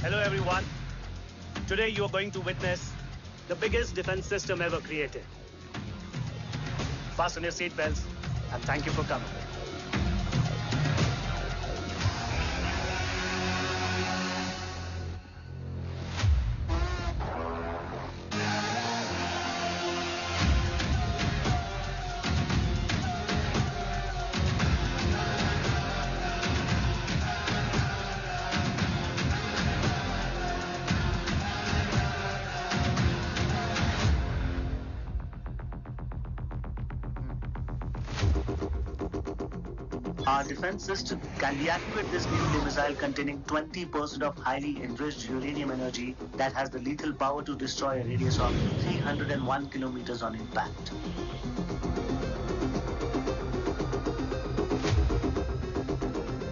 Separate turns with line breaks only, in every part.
Hello everyone. Today you are going to witness the biggest defense system ever created. Fasten your seatbelts and thank you for coming. Our defense system can deactivate this nuclear missile containing 20% of highly enriched uranium energy that has the lethal power to destroy a radius of 301 kilometers on impact.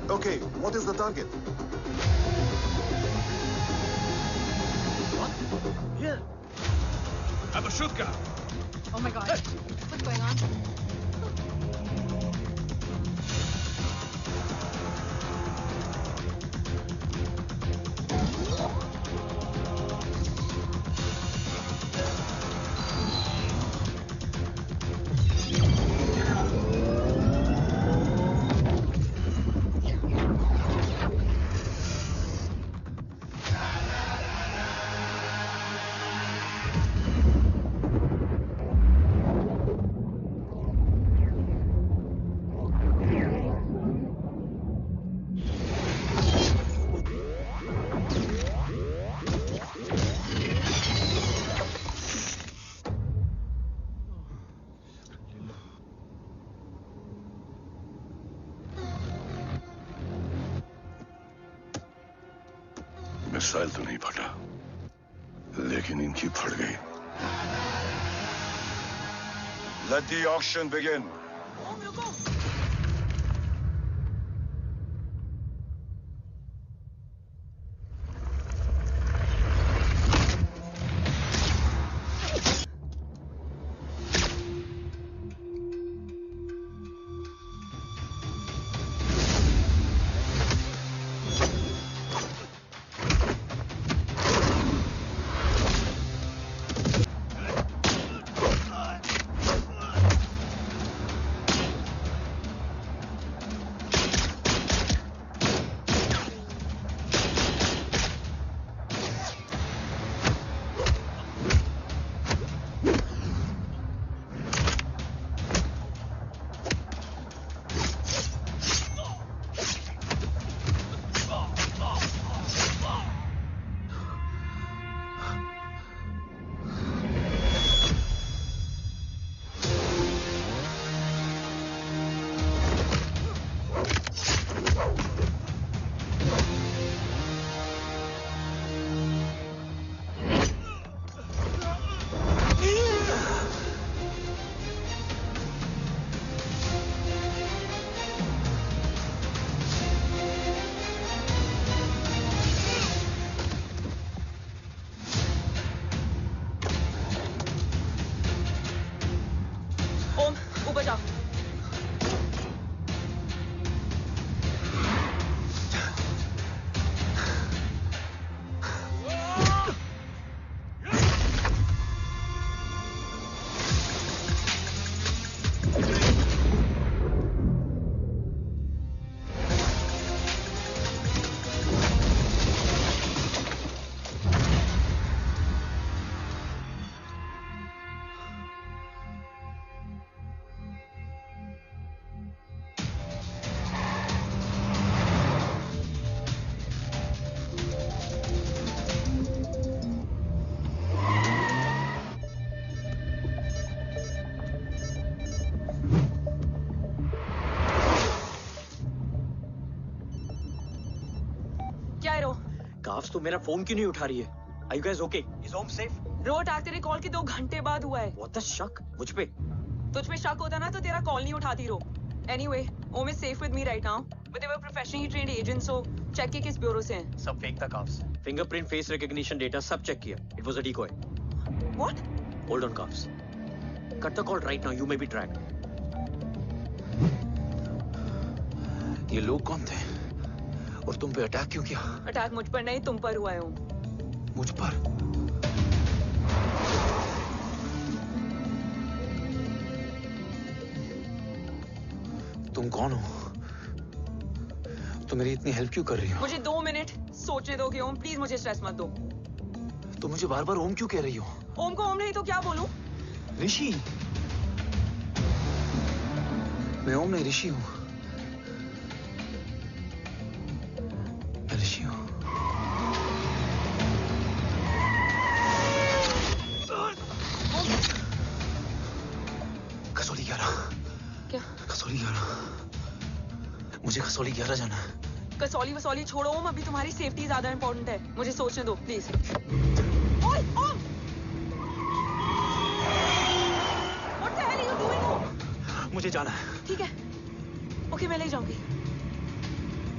Okay, what is the target?
What? Here.
I have a shotgun.
Oh my god. What's going on?
Missile तो नहीं फटा, लेकिन इनकी फट गई. Let the auction begin.
Carbs तो मेरा phone क्यों नहीं उठा रही है? Are you guys okay? Is Om safe?
रो अटैक तेरे कॉल के 2 घंटे बाद हुआ है.
What the शक? मुझ पे?
तुझ पे शक होता ना तो तेरा कॉल नहीं उठाती रो. Anyway, Om is safe with me right now. But they were professionally trained agents, so check के किस ब्यूरो से हैं.
सब फेक था carbs.
Fingerprint, face recognition data सब check किया. It was a decoy.
What?
Hold on, Kaufs. Cut the call right now. You may be tracked.
ये लोग कौन थे?
और तुम पे अटैक क्यों किया?
अटैक मुझ पर नहीं, तुम पर हुआ है ओम।
मुझ पर? तुम कौन हो? तुम मेरी इतनी हेल्प क्यों कर रही हो?
मुझे 2 मिनट सोचने दोगे ओम? प्लीज मुझे स्ट्रेस मत दो।
तुम मुझे बार बार ओम क्यों कह रही हो?
ओम को ओम नहीं तो क्या बोलूं?
ऋषि। मैं ओम नहीं, ऋषि हूं। मैं ऋषि हूं। कसौली 11।
क्या?
कसौली 11। मुझे कसौली 11 जाना है।
कसौली वसौली छोड़ो ओम, अभी तुम्हारी सेफ्टी ज्यादा इंपॉर्टेंट है। मुझे सोचने दो प्लीज। ओए ओम! What the hell are you doing, ओम?
मुझे जाना है।
ठीक है, ओके मैं ले जाऊंगी।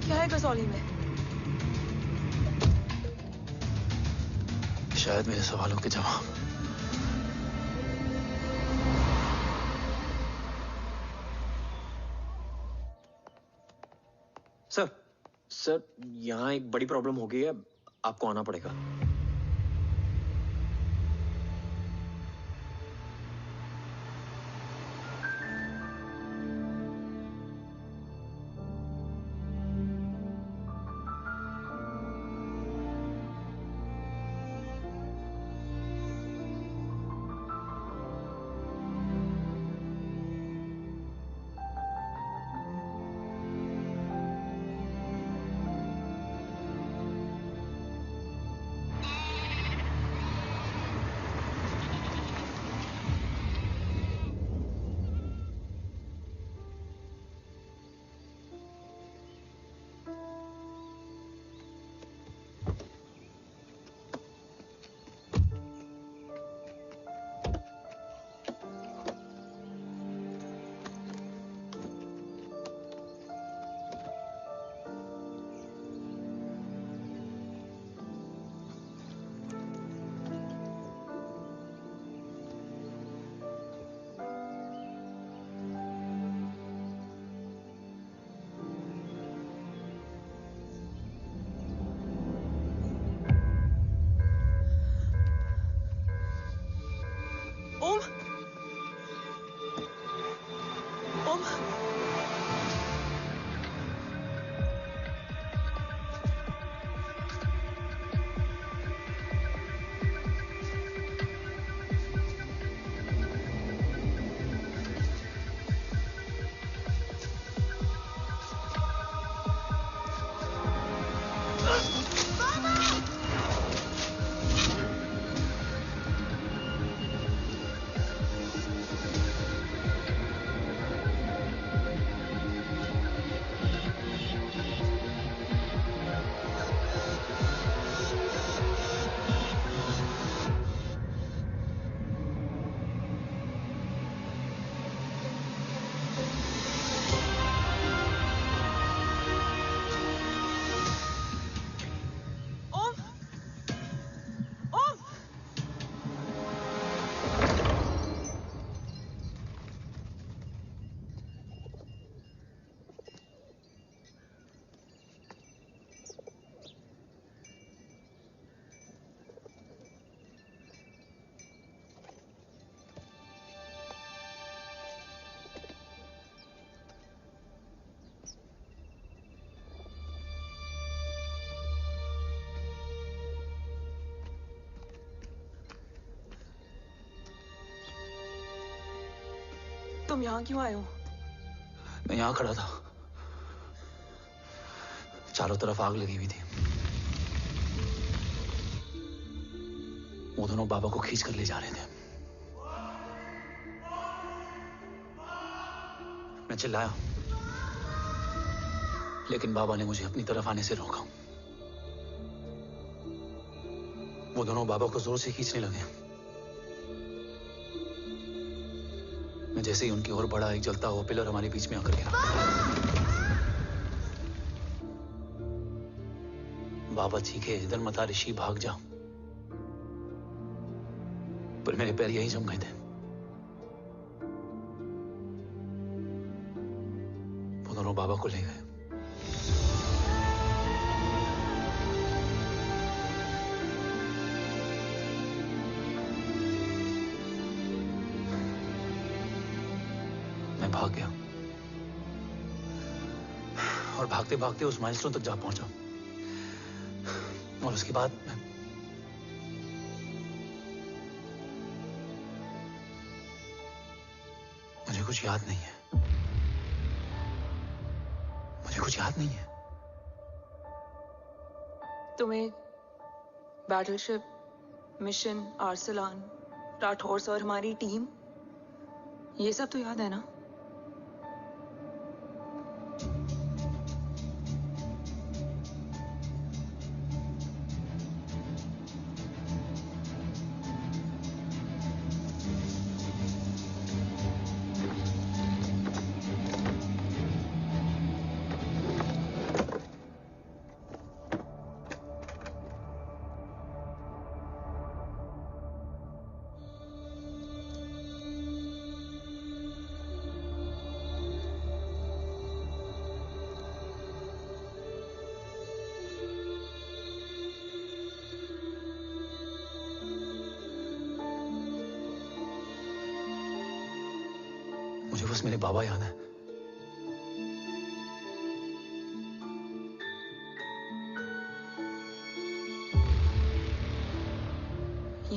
क्या है कसौली में?
शायद मेरे सवालों के जवाब। सर, यहाँ एक बड़ी प्रॉब्लम हो गई है, आपको आना पड़ेगा।
ओम! ओम! ओम! ओम! तुम यहाँ क्यों आए हो?
मैं यहाँ खड़ा था, चारों तरफ आग लगी हुई थी। वो दोनों बाबा को खींच कर ले जा रहे थे। मैं चिल्लाया, लेकिन बाबा ने मुझे अपनी तरफ आने से रोका। वो दोनों बाबा को जोर से खींचने लगे। मैं जैसे ही उनकी ओर बढ़ा, एक जलता हुआ पिलर हमारे बीच में आकर गिरा। बाबा चीखे, इधर मत आ ऋषि, भाग जा। पर मेरे पैर यहीं जम गए थे। वो दोनों बाबा को ले गए।
भाग गया और भागते भागते उस माइलस्टोन तक जा पहुंचा और उसके बाद मुझे कुछ याद नहीं है। मुझे कुछ याद नहीं है।
तुम्हें बैटलशिप, मिशन, आर्सलान, राठौर और हमारी टीम, ये सब तो याद है ना?
मुझे बस मेरे बाबा याद है।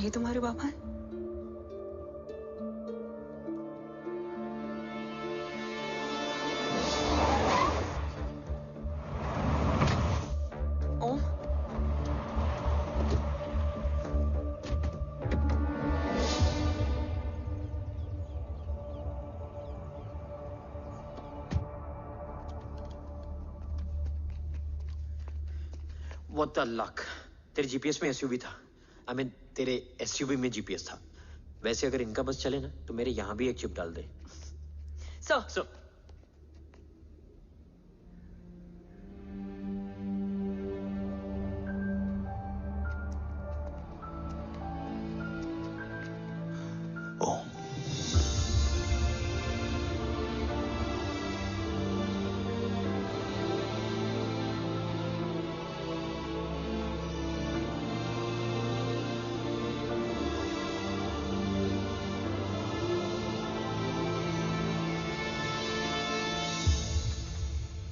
ये तुम्हारे पापा हैं? ओम?
What the luck? तेरे जीपीएस में एसयूवी था। I mean, तेरे एसयूवी में जीपीएस था। वैसे अगर इनका बस चले ना तो मेरे यहाँ भी एक चिप डाल दे।
सर,
ओम,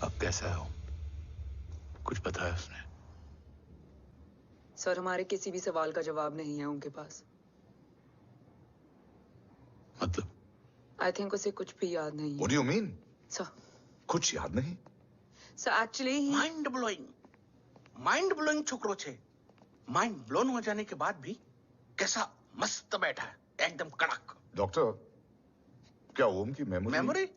अब कैसा है ओम? कुछ बताया उसने?
सर, हमारे किसी भी सवाल का जवाब नहीं है उनके पास।
मतलब?
आई थिंक उसे कुछ भी याद नहीं है।
What do you mean?
Sir,
कुछ याद नहीं?
सर एक्चुअली
माइंड ब्लोइंग छोकरो छे। माइंड ब्लोन हो जाने के बाद भी कैसा मस्त बैठा है, एकदम कड़क।
डॉक्टर, क्या ओम की
मेमोरी?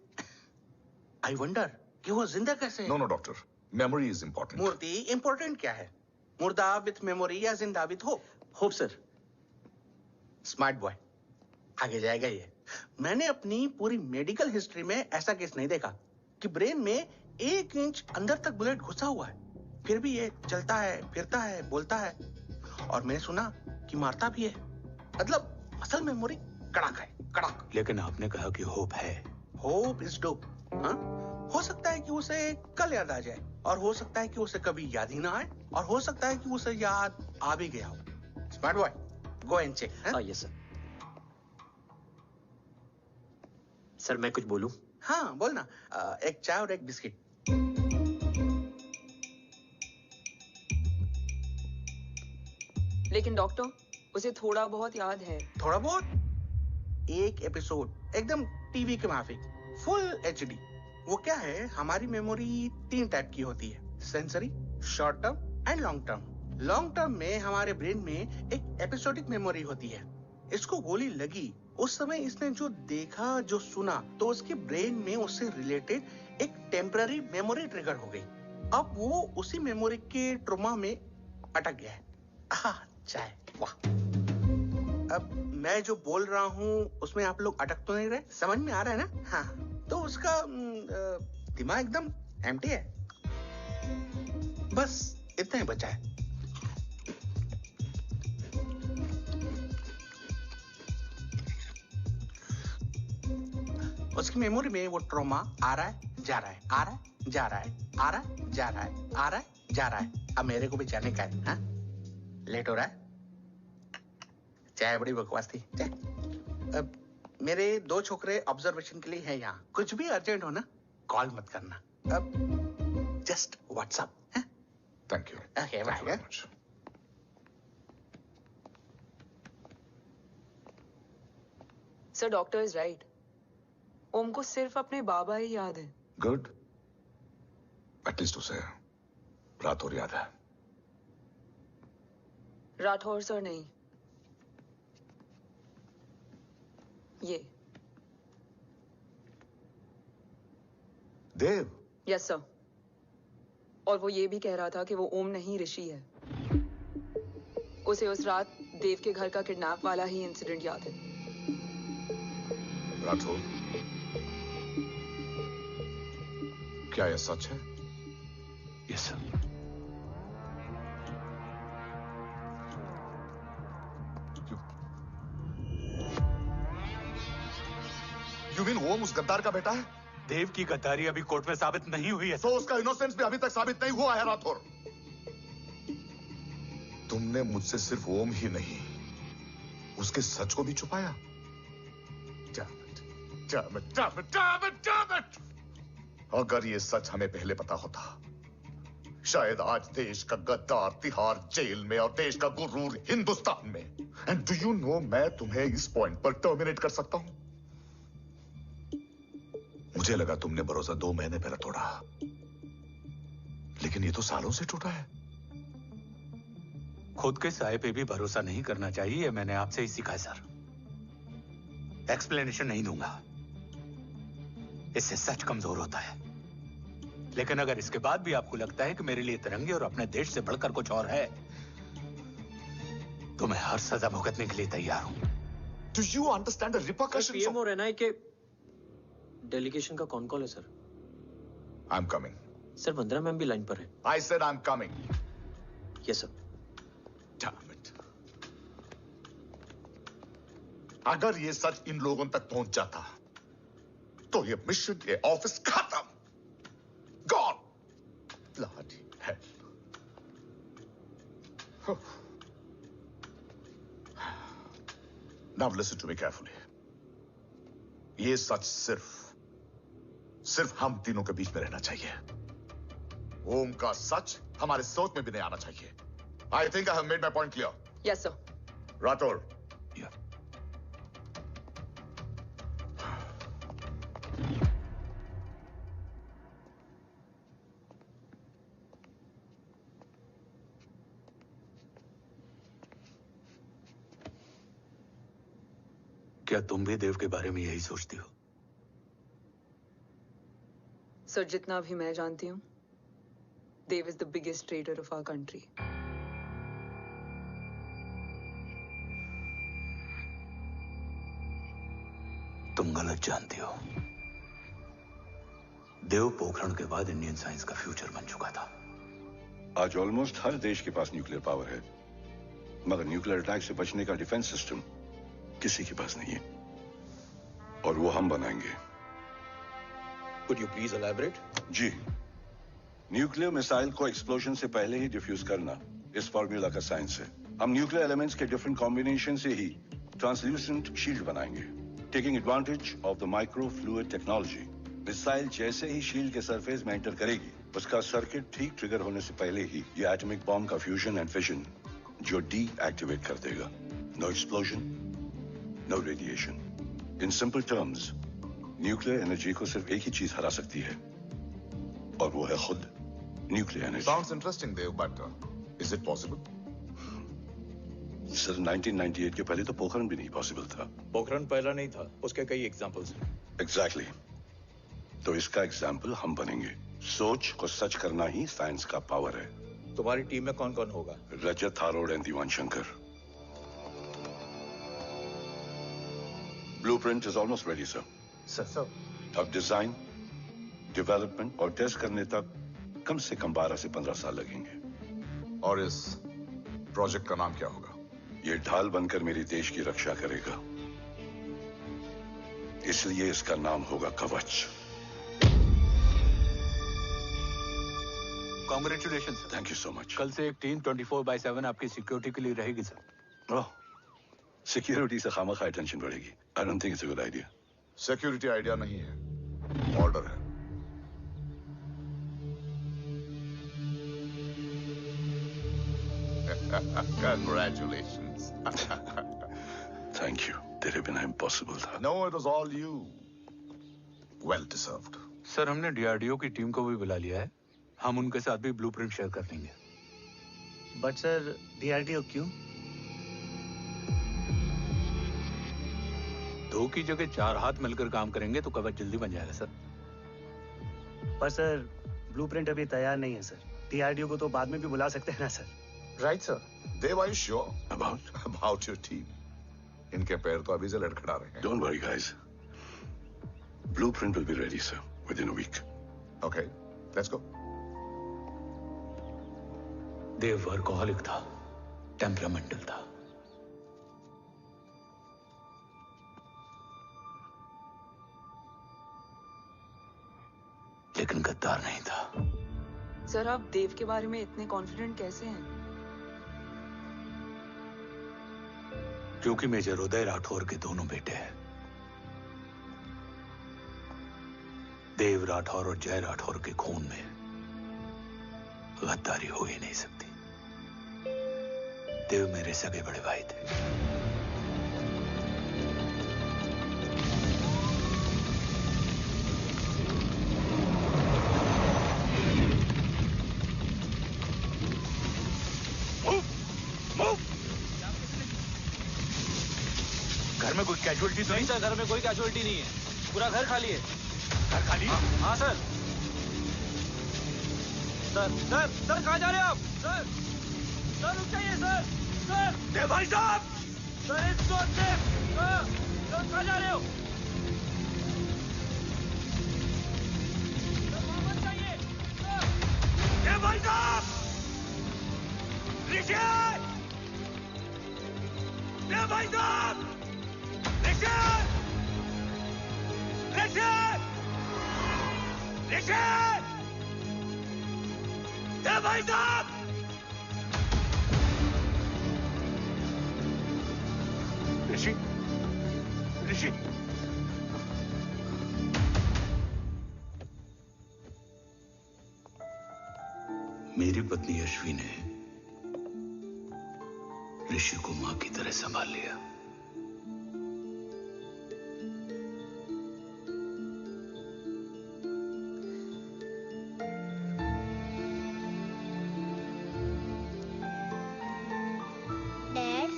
आई वंडर कि वो जिंदा कैसे है?
No doctor, memory is important.
मूर्ति इंपॉर्टेंट क्या है? मुर्दा विथ मेमोरी या जिंदा with hope?
Hope sir.
Smart boy, आगे जाएगा ये। मैंने अपनी पूरी मेडिकल हिस्ट्री में ऐसा केस नहीं देखा कि ब्रेन में 1 इंच अंदर तक बुलेट घुसा हुआ है, फिर भी ये चलता है, फिरता है, बोलता है, और मैंने सुना कि मारता भी है। मतलब असल मेमोरी कड़क है, कड़क।
लेकिन आपने कहा कि होप है।
Hope is dope. हाँ, हो सकता है कि उसे कल याद आ जाए, और हो सकता है कि उसे कभी याद ही ना आए, और हो सकता है कि उसे याद आ भी गया हो। Smart boy, go and check.
Yes sir. Sir मैं कुछ बोलूं?
हाँ बोलना। एक चाय और एक बिस्किट।
लेकिन डॉक्टर, उसे थोड़ा बहुत याद है।
थोड़ा बहुत? एक एपिसोड एकदम टीवी के माफिक, फुल एचडी। वो क्या है, हमारी मेमोरी 3 टाइप की होती है, sensory, short term and long term. Long term में हमारे ब्रेन में एक एपिसोडिक मेमोरी होती है। इसको गोली लगी उस समय इसने जो देखा, जो सुना, तो उसके ब्रेन में उससे रिलेटेड एक टेम्पररी मेमोरी ट्रिगर हो गई। अब वो उसी मेमोरी के ट्रॉमा में अटक गया है। चाय, वाह। अब मैं जो बोल रहा हूँ उसमें आप लोग अटक तो नहीं रहे? समझ में आ रहा है ना? हाँ, तो उसका दिमाग एकदम एम्प्टी है। बस इतना ही बचा है। उसकी मेमोरी में वो ट्रॉमा आ रहा है, जा रहा है, आ रहा है, जा रहा है, आ रहा है, जा रहा है, आ रहा है, जा रहा है। अब मेरे को भी जाने का है। हाँ, लेट हो रहा है। चाय बड़ी बकवास थी। अब मेरे 2 छोकरे ऑब्जर्वेशन के लिए हैं यहाँ। कुछ भी अर्जेंट हो ना, कॉल मत करना। अब just WhatsApp.
Thank you.
Okay bye.
Sir doctor is right. Om को सिर्फ अपने बाबा ही याद है।
गुड, एटलीस्ट उसे राठौर याद है।
राठौर सर नहीं, ये
देव।
Yes sir. और वो ये भी कह रहा था कि वो ओम नहीं ऋषि है। उसे उस रात देव के घर का किडनैप वाला ही इंसिडेंट याद है।
राठौर, क्या यह सच है?
Yes sir.
यू मीन ओम उस गद्दार का बेटा है?
देव की गद्दारी अभी कोर्ट में साबित नहीं हुई है।
तो उसका इनोसेंस भी अभी तक साबित नहीं हुआ है राठौर। तुमने मुझसे सिर्फ ओम ही नहीं, उसके सच को भी छुपाया। Damn it! अगर ये सच हमें पहले पता होता, शायद आज देश का गद्दार तिहाड़ जेल में और देश का गुरूर हिंदुस्तान में। एंड डू यू नो, मैं तुम्हें इस पॉइंट पर टर्मिनेट कर सकता हूं। मुझे लगा तुमने भरोसा 2 महीने पहले तोड़ा, लेकिन ये तो सालों से टूटा है।
खुद के साए पे भी भरोसा नहीं करना चाहिए, मैंने आपसे ही सीखा है सर। एक्सप्लेनेशन नहीं दूंगा, इससे सच कमजोर होता है। लेकिन अगर इसके बाद भी आपको लगता है कि मेरे लिए तिरंगे और अपने देश से बढ़कर कुछ और है, तो मैं हर सजा भुगतने के लिए तैयार हूं।
Do you understand the repercussions?
PM और एनआई के डेलीगेशन का कौन कॉल है sir?
I'm coming.
Sir Vandana ma'am भी लाइन पर है।
I said I'm coming.
Yes sir.
Damn it. अगर ये सच इन लोगों तक पहुंच जाता, तो ये मिशन, ये ऑफिस खत्म। Gone. Bloody hell. Now listen to me carefully. ये सच सिर्फ हम तीनों के बीच में रहना चाहिए। ओम का सच हमारे सोच में भी नहीं आना चाहिए। I think I have made my point clear.
Yes sir.
Rathore,
Yeah. क्या तुम भी देव के बारे में यही सोचती हो?
सर जितना भी मैं जानती हूँ, Dev is the biggest trader of our country.
तुम गलत जानती हो। देव पोखरण के बाद इंडियन साइंस का फ्यूचर बन चुका था।
आज ऑलमोस्ट हर देश के पास न्यूक्लियर पावर है, मगर न्यूक्लियर अटैक से बचने का डिफेंस सिस्टम किसी के पास नहीं है, और वो हम बनाएंगे।
Could you please elaborate?
जी, न्यूक्लियर मिसाइल को एक्सप्लोजन से पहले ही डिफ्यूज करना इस फॉर्मूला का साइंस है। हम न्यूक्लियर एलिमेंट्स के डिफरेंट कॉम्बिनेशन से ही ट्रांसल्यूसेंट शील्ड बनाएंगे, taking advantage of the micro fluid technology. Missile जैसे ही शील्ड के सरफेस में एंटर करेगी, उसका सर्किट ठीक ट्रिगर होने से पहले ही ये एटॉमिक बॉम्ब का फ्यूजन एंड फिशन जो डीएक्टिवेट कर देगा। No explosion, no radiation. In simple terms, nuclear energy को सिर्फ एक ही चीज हरा सकती है, और वो है खुद nuclear energy.
Sounds interesting, Dev, but is it possible?
Sir 1998 के पहले तो पोखरण भी नहीं पॉसिबल था।
पोखरण पहला नहीं था, उसके कई एग्जांपल्स हैं।
एग्जैक्टली। तो इसका एग्जाम्पल हम बनेंगे। सोच को सच करना ही साइंस का पावर है।
तुम्हारी टीम में कौन कौन होगा?
Rajat Harod and Diwan Shankar. Blueprint is almost ready sir.
Sir,
अब डिजाइन, डेवलपमेंट और टेस्ट करने तक कम से कम 12 से 15 साल लगेंगे।
और इस प्रोजेक्ट का नाम क्या होगा?
ये ढाल बनकर मेरे देश की रक्षा करेगा, इसलिए इसका नाम होगा कवच।
Congratulation
thank you so much.
कल से एक टीम 24/7 आपकी सिक्योरिटी के लिए रहेगी सर।
ओह, सिक्योरिटी से खामखा टेंशन बढ़ेगी। I don't think it's a good idea.
Security idea नहीं है, ऑर्डर है। Congratulations.
Thank you. तेरे बिना इम्पॉसिबल था।
No, it was all you. Well deserved.
Sir हमने डीआरडीओ की टीम को भी बुला लिया है, हम उनके साथ भी ब्लूप्रिंट शेयर कर लेंगे।
बट सर डीआरडीओ क्यों?
2 की जगह 4 हाथ मिलकर काम करेंगे तो कवच जल्दी बन जाएगा सर।
पर सर ब्लूप्रिंट अभी तैयार नहीं है सर, डीआरडीओ को तो बाद में भी बुला सकते हैं ना sir.
Right sir.
Dev, are you sure about your team? इनके पैर तो अभी से लड़खड़ा रहे हैं।
Don't worry, guys. Blueprint will be ready, sir, within a week.
Okay, let's go.
Dev workaholic था, टेम्परामेंटल था। लेकिन गद्दार नहीं था।
सर आप देव के बारे में इतने कॉन्फिडेंट कैसे हैं?
क्योंकि मेजर उदय राठौर के दोनों बेटे हैं। देव राठौर और जय राठौर के खून में गद्दारी हो ही नहीं सकती। देव मेरे सगे बड़े भाई थे। घर में कोई कैजुअलिटी तो नहीं?
सर घर में कोई कैजुअलिटी नहीं है, पूरा घर खाली है।
घर खाली?
हाँ सर। सर सर सर कहाँ जा रहे हैं आप? सर सर रुक जाइए सर। सर
देव भाई साहब!
सर इस सर कहाँ जा रहे हो? सर वापस जाइए सर।
देव भाई साहब! ऋषि! देव भाई साहब! ऋषि! ऋषि! ऋषि! देव भाई साहब! ऋषि! ऋषि! मेरी पत्नी यशवी ने ऋषि को मां की तरह संभाल लिया।
डैड,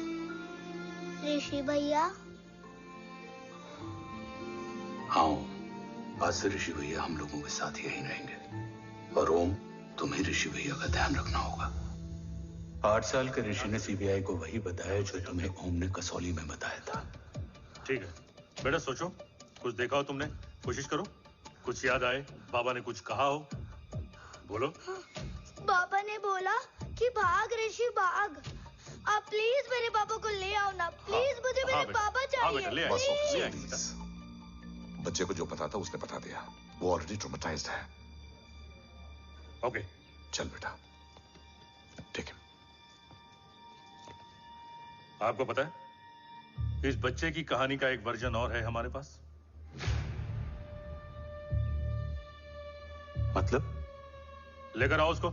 ऋषि भैया।
हाँ, आज से ऋषि भैया हम लोगों के साथ यहीं रहेंगे। और ओम, तुम्हें ऋषि भैया का ध्यान रखना होगा। 8 साल के ऋषि ने सीबीआई को वही बताया जो तुम्हें ओम ने कसौली में बताया था।
ठीक है बेटा, सोचो, कुछ देखा हो तुमने, कोशिश करो, कुछ याद आए, बाबा ने कुछ कहा हो, बोलो।
पापा ने बोला कि भाग ऋषि भाग। आप प्लीज मेरे पापा को ले आओ ना, प्लीज। मुझे मेरे पापा चाहिए।
प्लीज। बच्चे को जो पता था उसने बता दिया, वो ऑलरेडी ट्रॉमेटाइज्ड है।
ओके
चल बेटा, ठीक है।
आपको पता है इस बच्चे की कहानी का एक वर्जन और है हमारे पास।
मतलब?
लेकर आओ उसको।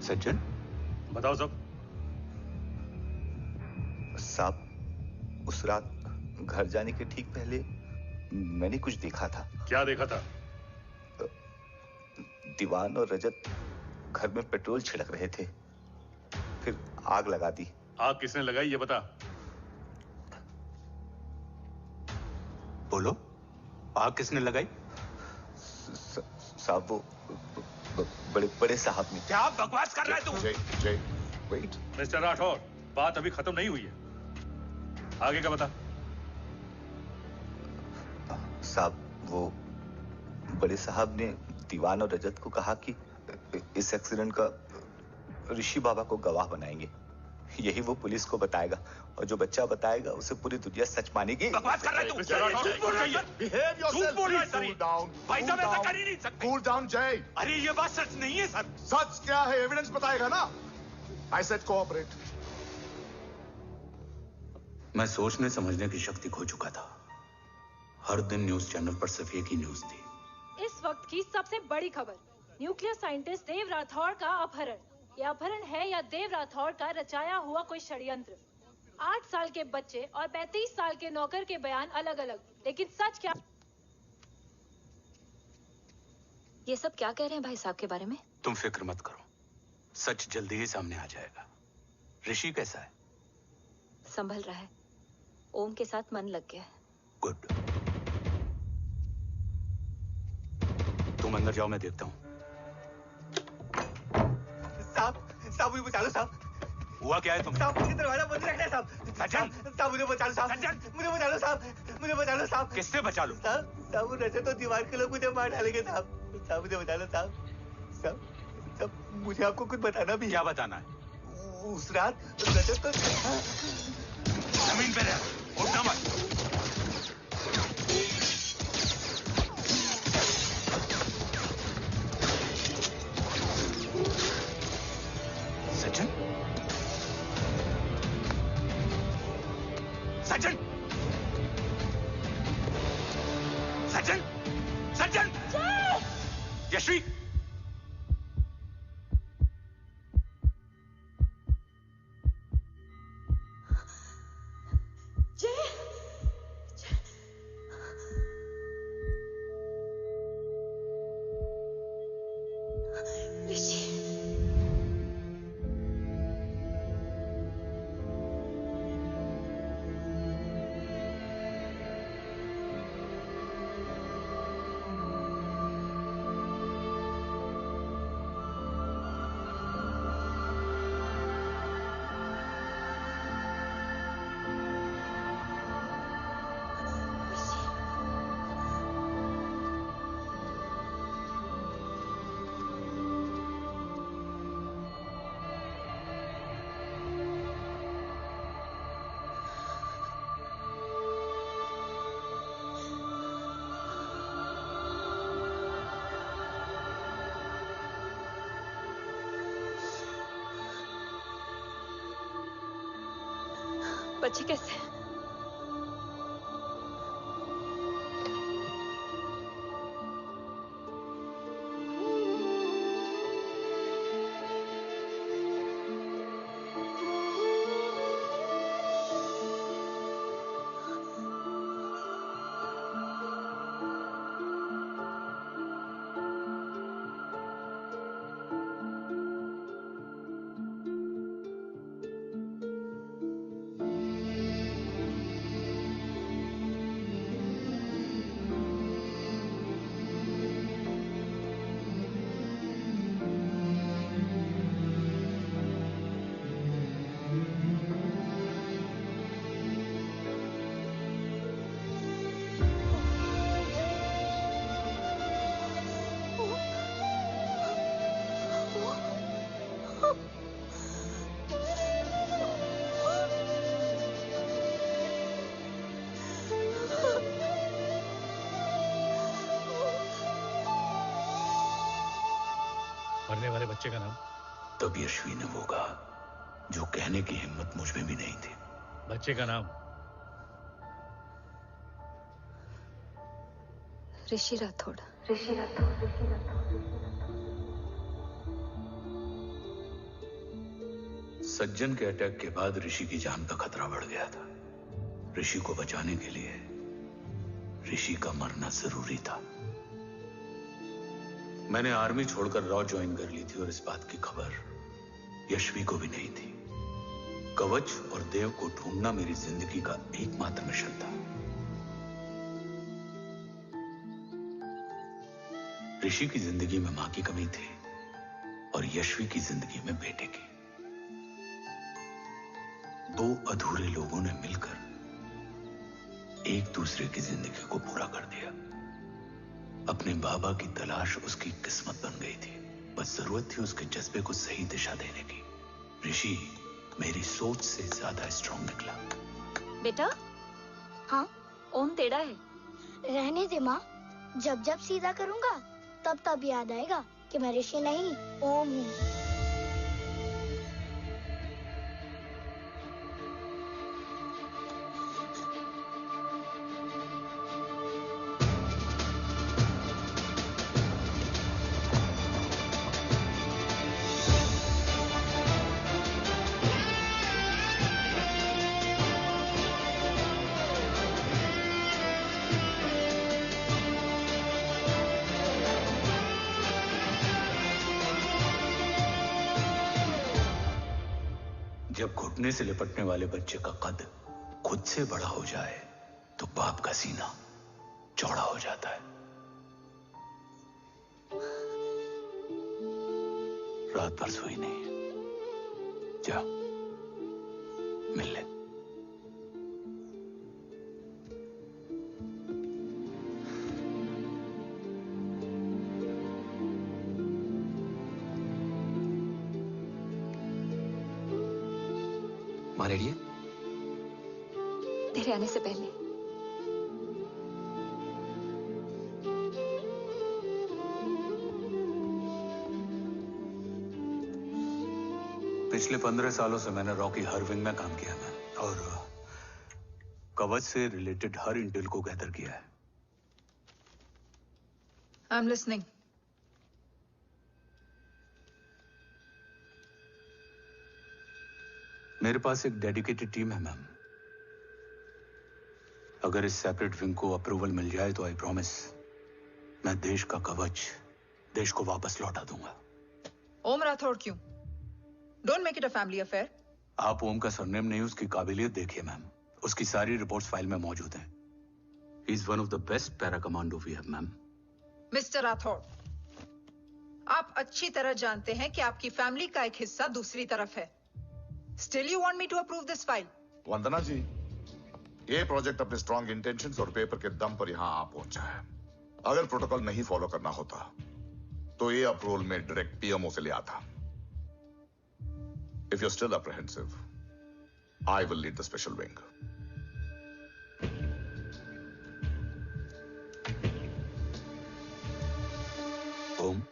सज्जन,
बताओ सब।
साहब, उस रात घर जाने के ठीक पहले मैंने कुछ देखा था।
क्या देखा था?
दीवान और रजत घर में पेट्रोल छिड़क रहे थे, फिर आग लगा दी।
आग किसने लगाई ये बता।
बोलो, आग किसने लगाई?
साहब वो बड़े बड़े साहब ने।
क्या बकवास कर रहा है तू?
जय, वेट।
मिस्टर राठौर, बात अभी खत्म नहीं हुई है, आगे का बता।
साहब वो बड़े साहब ने दीवान और रजत को कहा कि इस एक्सीडेंट का ऋषि बाबा को गवाह बनाएंगे। यही वो पुलिस को बताएगा, और जो बच्चा बताएगा उसे पूरी दुनिया सच मानेगी।
बकवास कर रहा है तू? झूठ बोल रहा है। झूठ बोल रहा है सर। भाई साहब ऐसा कर ही नहीं सकते।
कूल डाउन जय।
अरे ये बात सच नहीं है सर।
सच क्या है, एविडेंस बताएगा ना। I said cooperate.
मैं सोचने समझने की शक्ति खो चुका था। हर दिन न्यूज चैनल पर सिर्फ एक ही न्यूज थी।
इस वक्त की सबसे बड़ी खबर, न्यूक्लियर साइंटिस्ट देव राठौड़ का अपहरण। यह अपहरण है या देव राठौड़ का रचाया हुआ कोई षड्यंत्र। 8 साल के बच्चे और 35 साल के नौकर के बयान अलग अलग, लेकिन सच क्या?
ये सब क्या कह रहे हैं भाई साहब के बारे में?
तुम फिक्र मत करो, सच जल्दी ही सामने आ जाएगा। ऋषि कैसा है?
संभल रहा है। ओम के साथ मन लग गया है।
गुड। तुम अंदर जाओ, मैं देखता हूँ।
साहब मुझे बचा लो साहब।
हुआ क्या है तुम?
साहब मुझे दरवाजा बंद रखना है साहब।
सचिन!
साहब मुझे बचा लो साहब। मुझे बचा लो साहब। मुझे बचा लो साहब।
किससे बचा लो?
साहब वो रजत तो दीवार के लोग मुझे मार डालेंगे साहब। साहब मुझे बचा लो साहब। साहब मुझे आपको कुछ बताना भी।
क्या बताना है?
उस रात रजत तो
जमीन पे रह, उठना मत। सचिन? सचिन? सचिन? सचिन? यश्वी?
बच्चे कैसे हैं?
मरने वाले बच्चे का नाम?
तब यश्वी ने वो कहा जो कहने की हिम्मत मुझ में भी नहीं थी।
बच्चे का नाम?
ऋषि राठौड़।
सज्जन के अटैक के बाद ऋषि की जान का खतरा बढ़ गया था। ऋषि को बचाने के लिए ऋषि का मरना जरूरी था। मैंने आर्मी छोड़कर रॉ ज्वाइन कर ली थी और इस बात की खबर यश्वी को भी नहीं थी। कवच और देव को ढूंढना मेरी जिंदगी का एकमात्र मिशन था। ऋषि की जिंदगी में मां की कमी थी और यश्वी की जिंदगी में बेटे की। दो अधूरे लोगों ने मिलकर एक दूसरे की जिंदगी को पूरा कर दिया। अपने बाबा की तलाश उसकी किस्मत बन गई थी। बस जरूरत थी उसके जज्बे को सही दिशा देने की। ऋषि मेरी सोच से ज्यादा स्ट्रांग निकला।
बेटा?
हाँ?
ओम टेढ़ा है।
रहने दे माँ, जब जब सीधा करूंगा तब तब याद आएगा कि मैं ऋषि नहीं ओम हूँ।
जब घुटने से लिपटने वाले बच्चे का कद खुद से बड़ा हो जाए तो बाप का सीना चौड़ा हो जाता है। रात भर सोई नहीं है, जा मिल ले।
माँ रेडी है?
तेरे आने से पहले।
पिछले 15 सालों से मैंने रॉकी हर विंग में काम किया है और कवच से रिलेटेड हर इंटेल को गैदर किया है।
I am listening.
मेरे पास एक डेडिकेटेड टीम है मैम। अगर इस सेपरेट विंग को अप्रूवल मिल जाए तो आई प्रॉमिस मैं देश का कवच देश को वापस लौटा दूंगा।
ओम राठौड़ क्यों? Don't make it a family affair.
आप ओम का सरनेम नहीं, उसकी काबिलियत देखिए मैम। उसकी सारी रिपोर्ट्स फाइल में मौजूद हैं। He is one of the best para commando we have ma'am.
Mister Rathod, आप अच्छी तरह जानते हैं कि आपकी फैमिली का एक हिस्सा दूसरी तरफ है। Still you want me to approve this file?
वंदना जी, ये प्रोजेक्ट अपने स्ट्रॉन्ग इंटेंशंस और पेपर के दम पर यहां आ पहुंचा है। अगर प्रोटोकॉल नहीं फॉलो करना होता तो ये अप्रूवल में डायरेक्ट पीएमओ से ले आता। If you're still apprehensive, I will lead the special wing.
ओम,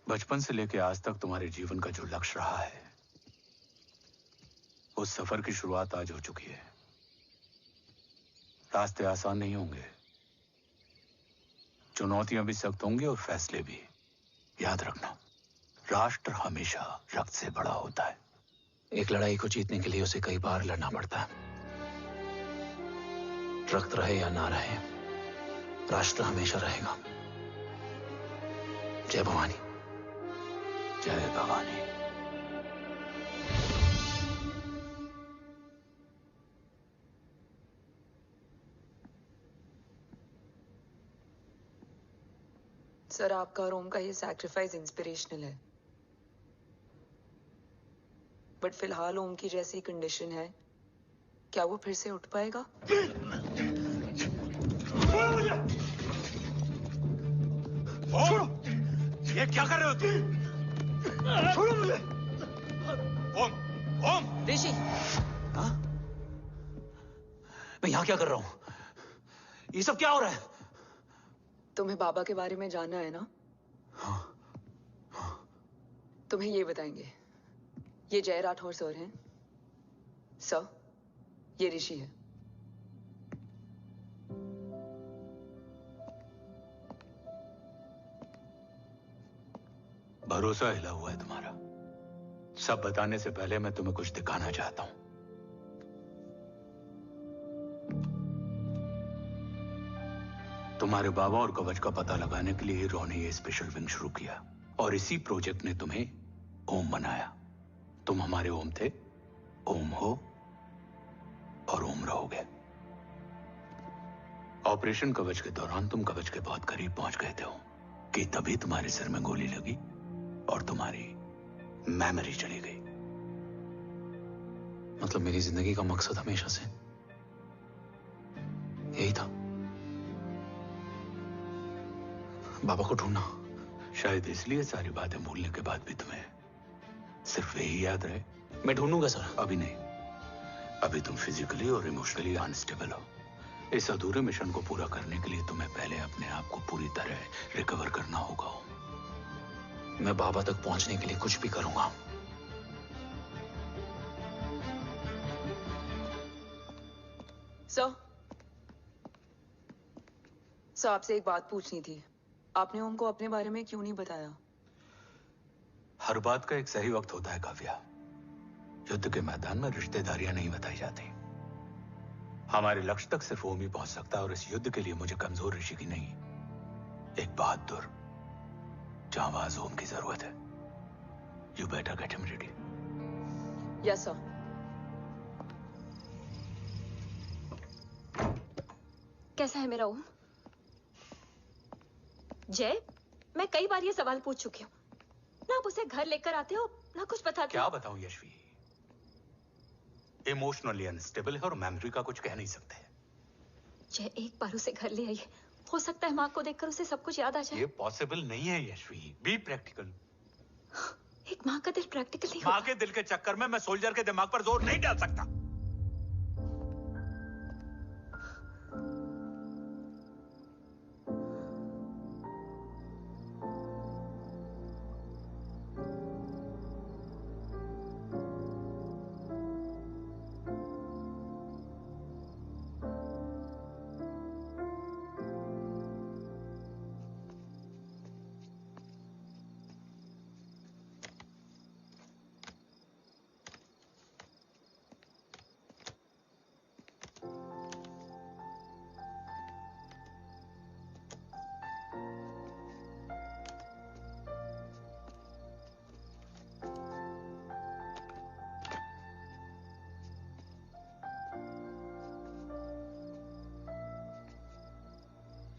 बचपन से लेकर आज तक तुम्हारे जीवन का जो लक्ष्य रहा है, उस सफर की शुरुआत आज हो चुकी है। रास्ते आसान नहीं होंगे, चुनौतियां भी सख्त होंगी और फैसले भी। याद रखना, राष्ट्र हमेशा रक्त से बड़ा होता है।
एक लड़ाई को जीतने के लिए उसे कई बार लड़ना पड़ता है। रक्त रहे या ना रहे, राष्ट्र हमेशा रहेगा। जय भवानी।
जय भवानी।
सर, आपका और ओम का ये सैक्रिफाइस इंस्पिरेशनल है, बट फिलहाल ओम की जैसी कंडीशन है, क्या वो फिर से उठ पाएगा?
छोड़ो! ये क्या कर रहे हो तुम? छोड़ो मुझे! ओम! ओम!
ऋषि! हाँ? मैं यहाँ क्या कर रहा हूँ? ये सब क्या हो रहा है?
तुम्हें बाबा के बारे में जानना है ना? तुम्हें ये बताएंगे। ये जय राठौर सर हैं। सर, ये ऋषि है।
भरोसा हिला हुआ है तुम्हारा। सब बताने से पहले मैं तुम्हें कुछ दिखाना चाहता हूं। तुम्हारे बाबा और कवच का पता लगाने के लिए रॉ ने ये स्पेशल विंग शुरू किया और इसी प्रोजेक्ट ने तुम्हें ओम बनाया। तुम हमारे ओम थे, ओम हो और ओम रहोगे। ऑपरेशन कवच के दौरान तुम कवच के बहुत करीब पहुंच गए थे कि तभी तुम्हारे सिर में गोली लगी और तुम्हारी मेमोरी चली गई।
मतलब मेरी जिंदगी का मकसद हमेशा से यही था, बाबा को ढूंढना।
शायद इसलिए सारी बातें भूलने के बाद भी तुम्हें सिर्फ यही याद रहे।
मैं ढूंढूंगा सर।
अभी नहीं, अभी तुम फिजिकली और इमोशनली अनस्टेबल हो। इस अधूरे मिशन को पूरा करने के लिए तुम्हें पहले अपने आप को पूरी तरह रिकवर करना होगा।
मैं बाबा तक पहुंचने के लिए कुछ भी करूंगा।
सर, आपसे एक बात पूछनी थी। आपने ओम को अपने बारे में क्यों नहीं बताया?
हर बात का एक सही वक्त होता है काव्या। युद्ध के मैदान में रिश्तेदारियां नहीं बताई जाती। हमारे लक्ष्य तक सिर्फ ओम ही पहुंच सकता है और इस युद्ध के लिए मुझे कमजोर ऋषि की नहीं, एक बहादुर जांबाज ओम की जरूरत है। You better get him ready.
Yes sir.
कैसा है मेरा ओम? जय, मैं कई बार ये सवाल पूछ चुकी हूँ। ना आप उसे घर लेकर आते हो, ना कुछ बताते
क्या
हो।
बताऊं यशवी, इमोशनली अनस्टेबल है और मेमोरी का कुछ कह नहीं सकते।
जय, एक बार उसे घर ले आइए, हो सकता है माँ को देखकर उसे सब कुछ याद आ जाए।
ये पॉसिबल नहीं है यशवी, बी प्रैक्टिकल।
एक माँ का दिल प्रैक्टिकल नहीं
माँ के दिल के चक्कर में मैं सोल्जर के दिमाग पर जोर नहीं डाल सकता।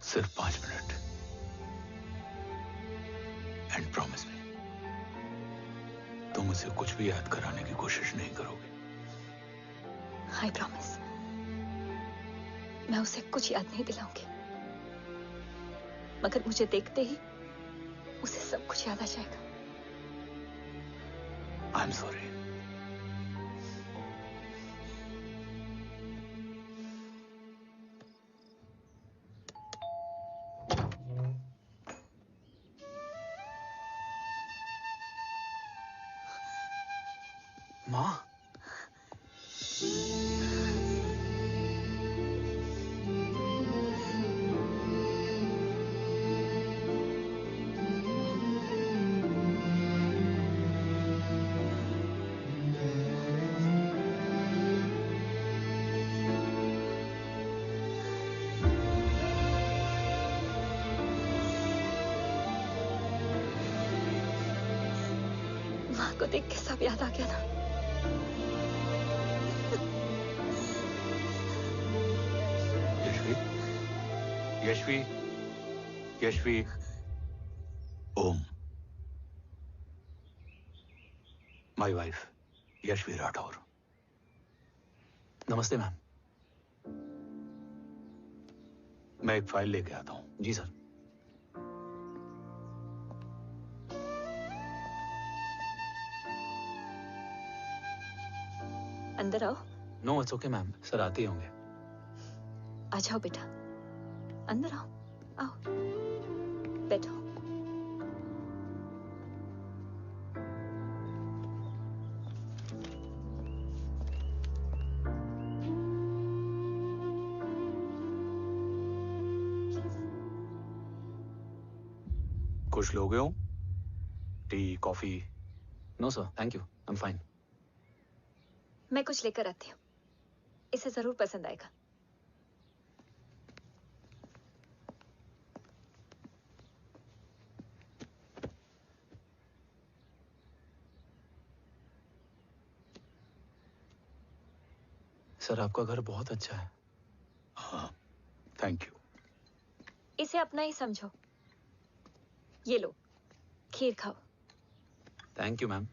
सिर्फ 5 मिनट एंड प्रॉमिस मी, तुम उसे कुछ भी याद कराने की कोशिश नहीं करोगे।
आई प्रॉमिस, मैं उसे कुछ याद नहीं दिलाऊंगी, मगर मुझे देखते ही उसे सब कुछ याद आ जाएगा।
I am sorry. माँ,
माँ को देख के सब याद आ गया ना।
Yashvi, Yashvi, Om, my wife Yashvi Rathore.
नमस्ते मैम।
मैं एक फाइल लेके आता हूं।
जी सर।
अंदर आओ।
No it's okay ma'am, sir आते ही होंगे।
आ जाओ बेटा, अंदर आओ, आओ, बैठो।
कुछ लोगे हो? Tea, coffee?
No sir, thank you, I am fine.
मैं कुछ लेकर आती हूँ, इसे जरूर पसंद आएगा।
सर आपका घर बहुत अच्छा है।
हाँ, थैंक यू।
इसे अपना ही समझो। ये लो, खीर खाओ।
Thank you ma'am.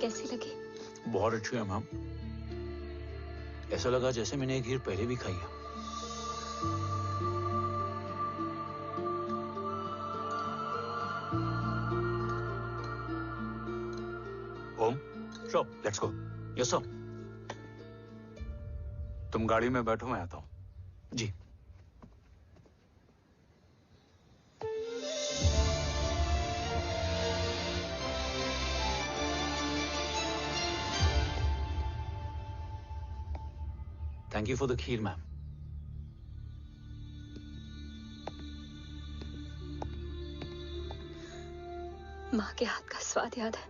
कैसी लगी?
बहुत अच्छी है मैम। ऐसा लगा जैसे मैंने एक खीर पहले भी खाई है।
Om,
sure,
let's go.
Yes sir.
तुम गाड़ी में बैठो, मैं आता हूं।
जी।
Thank you for the kheer, ma'am.
माँ के हाथ का स्वाद याद है,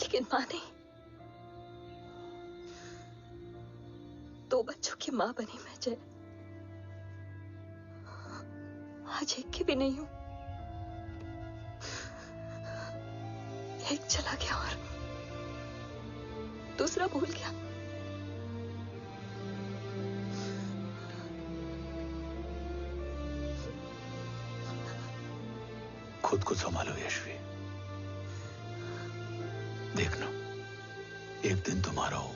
लेकिन माँ नहीं। 2 बच्चों की माँ बनी मैं जय। आज एक की भी नहीं हूं। एक चला गया और दूसरा भूल गया।
खुद को संभालो यशवी। देखना, एक दिन तुम्हारा हो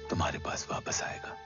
तुम्हारे पास वापस आएगा।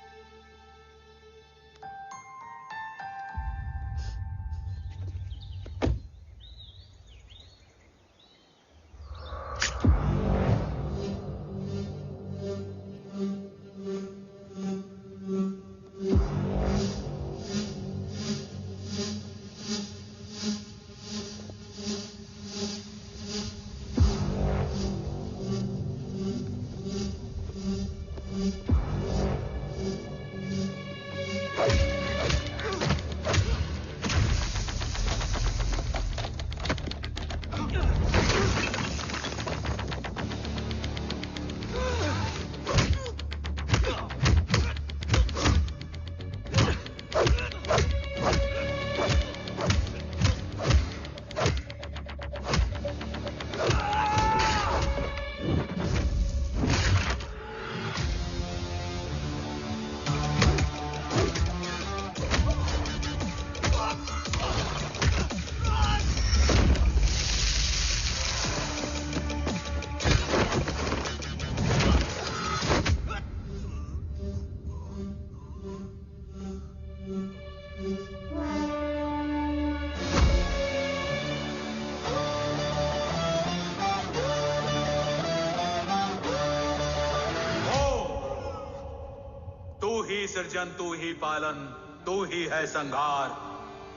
सृजन तू ही पालन, तू ही है संहार,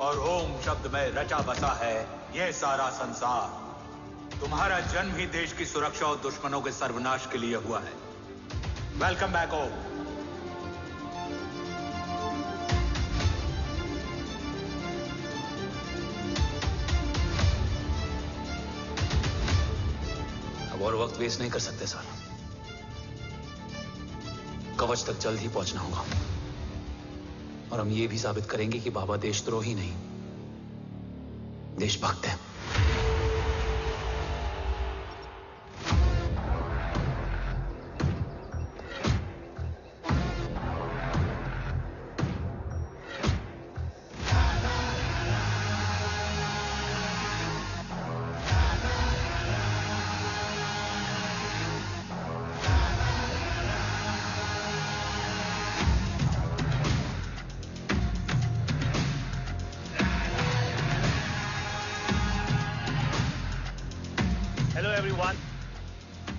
और ओम शब्द में रचा बसा है यह सारा संसार। तुम्हारा जन्म ही देश की सुरक्षा और दुश्मनों के सर्वनाश के लिए हुआ है। वेलकम बैक ओम। अब और वक्त वेस्ट नहीं कर सकते सर। कवच तक जल्द ही पहुंचना होगा और हम ये भी साबित करेंगे कि बाबा देशद्रोही नहीं, देशभक्त हैं।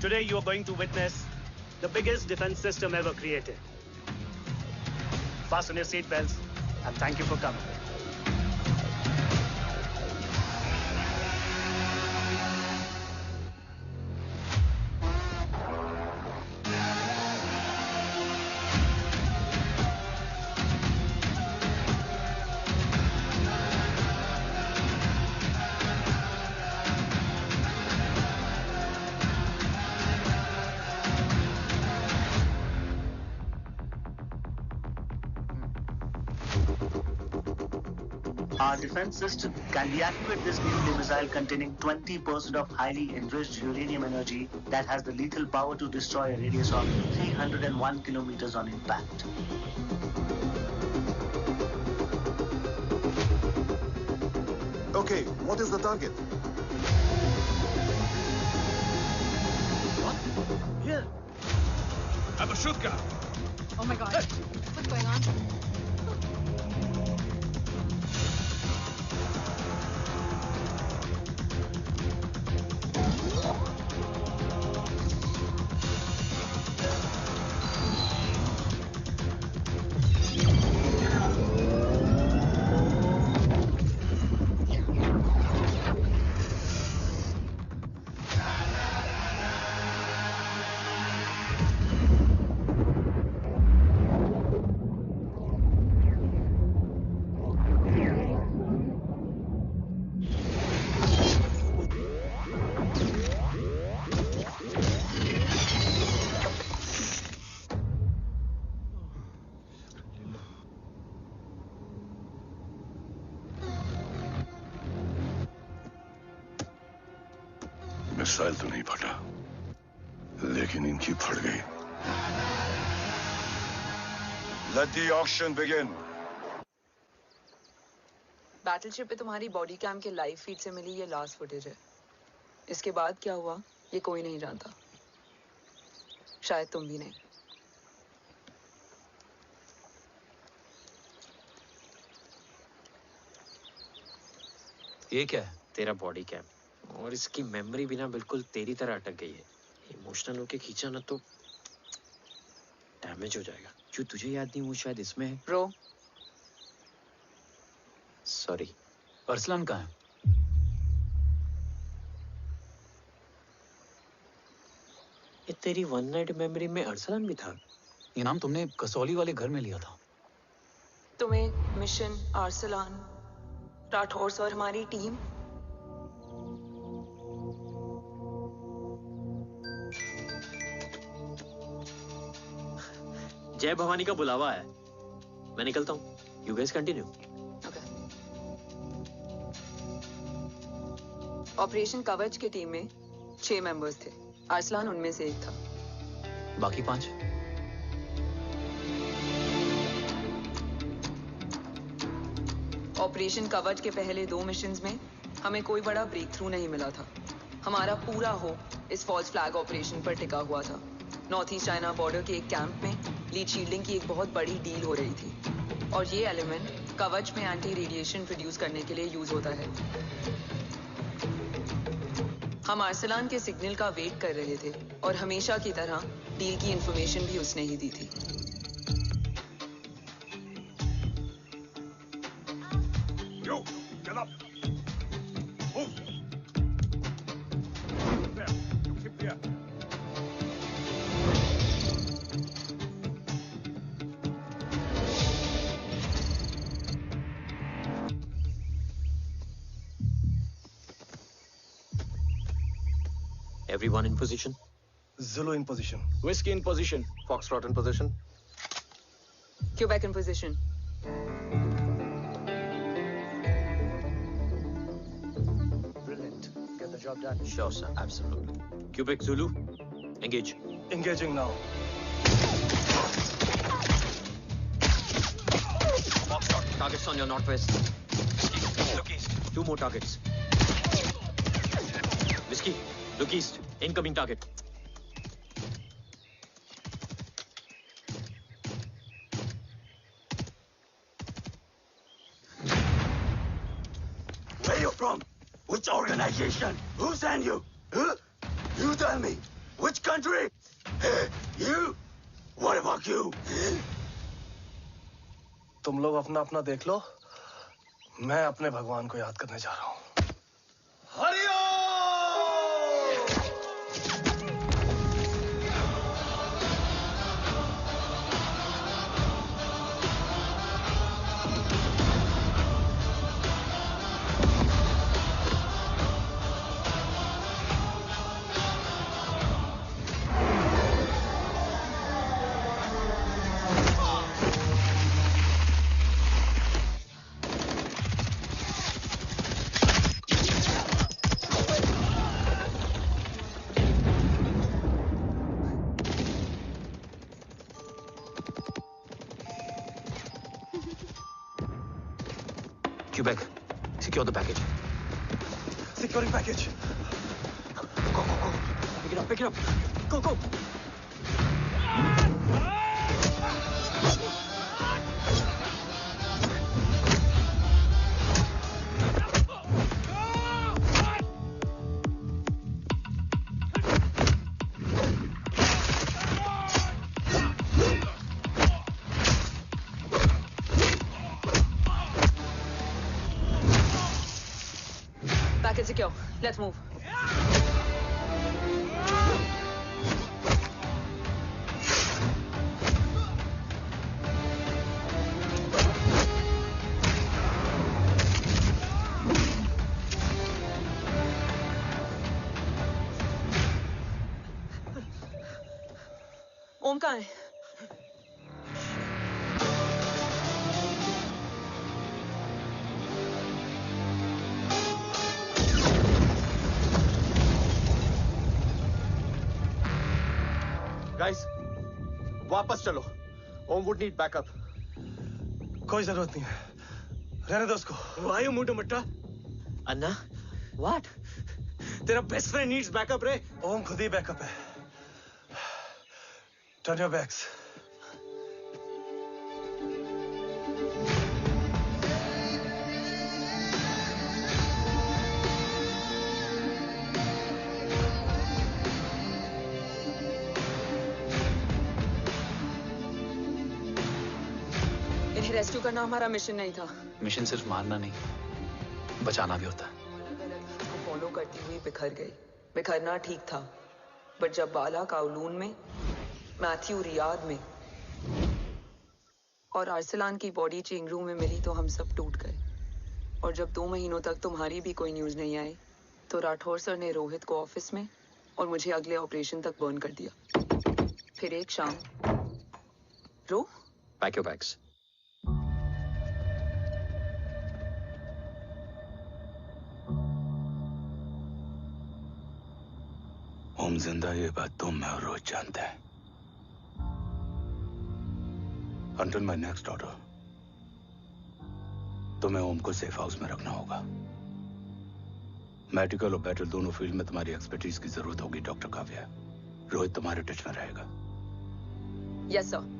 Today you are going to witness the biggest defense system ever created. Fasten your seat belts and thank you for coming.
Our defense system can deactivate this nuclear missile containing 20% of highly enriched uranium energy that has the lethal power to destroy a radius of 301 kilometers on impact.
Okay, what is the target?
What? Here. I'm a shooter.
Oh my god. What's going on?
Missile तो नहीं फटा, लेकिन इनकी फट गई। Let the auction begin.
Battleship पे तुम्हारी body cam के लाइव फीड से मिली ये लास्ट फुटेज है। इसके बाद क्या हुआ ये कोई नहीं जानता, शायद तुम भी नहीं।
ये क्या है? तेरा बॉडी कैम, और इसकी मेमोरी भी ना बिल्कुल तेरी तरह अटक गई है। इमोशनल होके खींचा ना तो डैमेज हो जाएगा। जो तुझे याद नहीं वो शायद इसमें है।
Bro
sorry.
अरसलान कहाँ है?
ये तेरी वन नाइट मेमोरी में अरसलान भी था?
ये नाम तुमने कसौली वाले घर में लिया था।
तुम्हें मिशन अरसलान राठौर और हमारी टीम
जय भवानी का बुलावा है, मैं निकलता हूँ। You guys continue.
ऑपरेशन कवच की टीम में 6 मेंबर्स थे, अरसलान उनमें से एक था।
बाकी 5?
ऑपरेशन कवच के पहले 2 मिशंस में हमें कोई बड़ा ब्रेक थ्रू नहीं मिला था। हमारा पूरा होप इस फॉल्स फ्लैग ऑपरेशन पर टिका हुआ था। नॉर्थ ईस्ट चाइना बॉर्डर के एक कैंप में लीड शील्डिंग की एक बहुत बड़ी डील हो रही थी, और ये एलिमेंट कवच में एंटी रेडिएशन प्रोड्यूस करने के लिए यूज होता है। हम अरसलान के सिग्नल का वेट कर रहे थे, और हमेशा की तरह डील की इंफॉर्मेशन भी उसने ही दी थी।
Yo, get up. Move. There. You keep there.
Everyone in position?
Zulu in position. Whiskey in position. Foxtrot in position.
Quebec in position.
Brilliant. Get the job done.
Sure, sir. Absolutely. Quebec Zulu, engage.
Engaging now.
Foxtrot, targets on your northwest.
Look east.
2 more targets. Whiskey, look east. Incoming target.
Where you from? Which organization? Who sent you? Huh? You tell me. Which country? Hey, you? What about you?
तुम लोग अपना अपना देख लो, मैं अपने भगवान को याद करने जा रहा हूँ।
Quebec, secure the package.
Securing package.
Go, go, go. Pick it up, pick it up. Go, go.
Package secure. Let's move. ओम कहाँ है?
गाइस, वापस चलो। Om would need backup. कोई जरूरत नहीं है, रहने दो उसको।
Why you मुंडो मट्टा?
अन्ना, व्हाट?
तेरा बेस्ट फ्रेंड नीड्स बैकअप रे।
ओम खुद ही बैकअप है। Turn your backs.
इन्हें रेस्क्यू करना हमारा मिशन नहीं था।
मिशन सिर्फ मारना नहीं, बचाना भी होता है।
को फॉलो करती हुई बिखर गई। बिखरना ठीक था, बट जब बाला काउलून में, मैथ्यू रियाद में और आर्सलान की बॉडी चेंज रूम में मिली तो हम सब टूट गए। और जब 2 महीनों तक तुम्हारी भी कोई न्यूज नहीं आई तो राठौर सर ने रोहित को ऑफिस में और मुझे अगले ऑपरेशन तक बर्न कर दिया। फिर एक शाम रो
पैक योर बैग्स।
ओम जिंदा, ये बात तुम मैं और रोहित जानते हैं। Until my next order, तुम्हें ओम को सेफ हाउस में रखना होगा। मेडिकल और बैटल दोनों फील्ड में तुम्हारी एक्सपर्टीज की जरूरत होगी डॉक्टर काव्या। रोहित तुम्हारे टच में रहेगा।
Yes sir.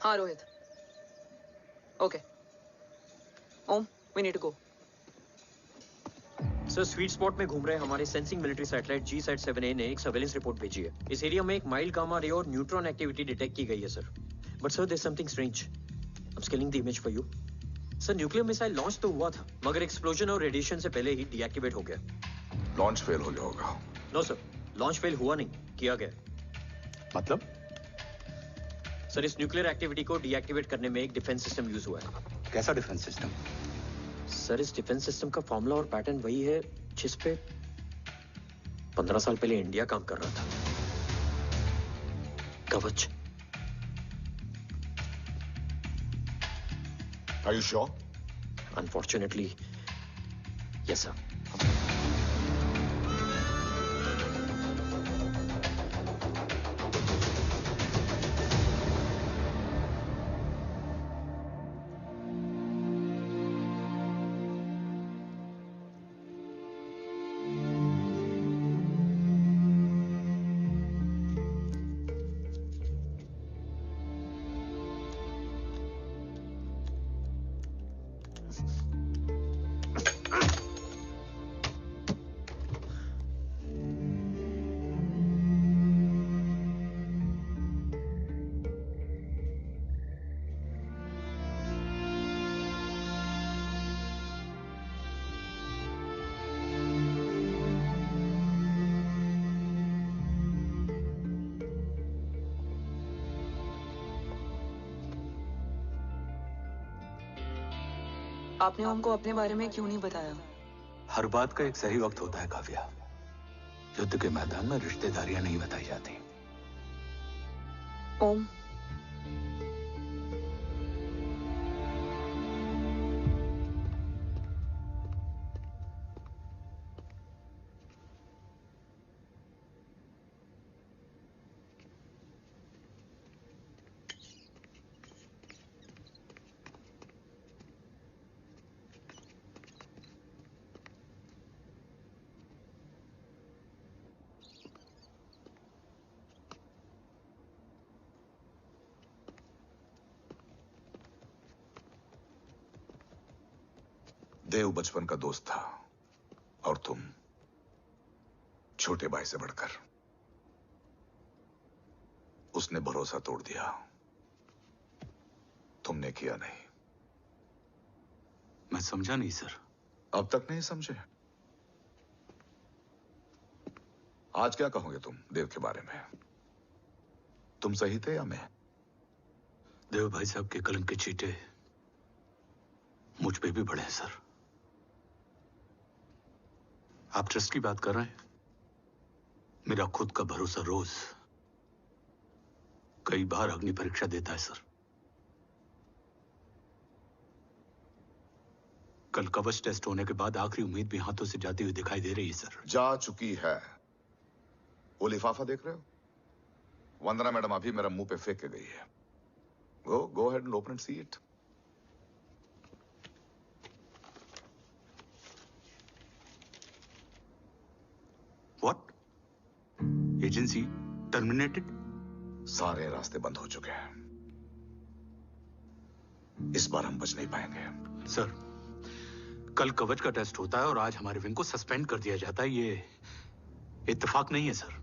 हाँ Rohit. Okay Om, we need to go.
Sir, sweet spot में घूम रहे हमारे सेंसिंग मिलिट्री सैटेलाइट G-SAT-7A ने एक सर्वेलेंस रिपोर्ट भेजी है। इस एरिया में एक माइल्ड गामा रे और न्यूट्रॉन एक्टिविटी डिटेक्ट की गई है sir. But sir, there is something strange. I am scaling the image for you. Sir, nuclear missile launch तो हुआ था, मगर एक्सप्लोजन और रेडिएशन से पहले ही डीएक्टिवेट हो गया।
लॉन्च फेल हो गया होगा।
नो सर, लॉन्च फेल हुआ नहीं, किया गया।
मतलब?
सर, इस न्यूक्लियर एक्टिविटी को डीएक्टिवेट करने में एक डिफेंस सिस्टम यूज हुआ है।
कैसा डिफेंस सिस्टम?
सर, इस डिफेंस सिस्टम का फॉर्मूला और पैटर्न वही है जिस पे 15 साल पहले इंडिया काम कर रहा था। कवच।
Are you sure?
Unfortunately, yes sir.
आपने ओम को अपने बारे में क्यों नहीं बताया?
हर बात का एक सही वक्त होता है काव्या। युद्ध के मैदान में रिश्तेदारियां नहीं बताई जाती।
ओम,
देव बचपन का दोस्त था और तुम छोटे भाई से बढ़कर। उसने भरोसा तोड़ दिया, तुमने किया नहीं।
मैं समझा नहीं सर।
अब तक नहीं समझे? आज क्या कहोगे तुम देव के बारे में? तुम सही थे या मैं?
देव भाई साहब के कलंक के चीटे मुझ पे भी बड़े हैं सर। आप ट्रस्ट की बात कर रहे हैं? मेरा खुद का भरोसा रोज कई बार अग्नि परीक्षा देता है सर। कल कवच टेस्ट होने के बाद आखिरी उम्मीद भी हाथों से जाती हुई दिखाई दे रही है सर।
जा चुकी है। वो लिफाफा देख रहे हो? वंदना मैडम अभी मेरा मुंह पे फेंक के गई है। Go ahead and open and see it.
What? Agency terminated?
सारे रास्ते बंद हो चुके हैं। इस बार हम बच नहीं पाएंगे।
सर, कल कवच का टेस्ट होता है और आज हमारे विंग को सस्पेंड कर दिया जाता है। ये इत्तेफाक नहीं है सर।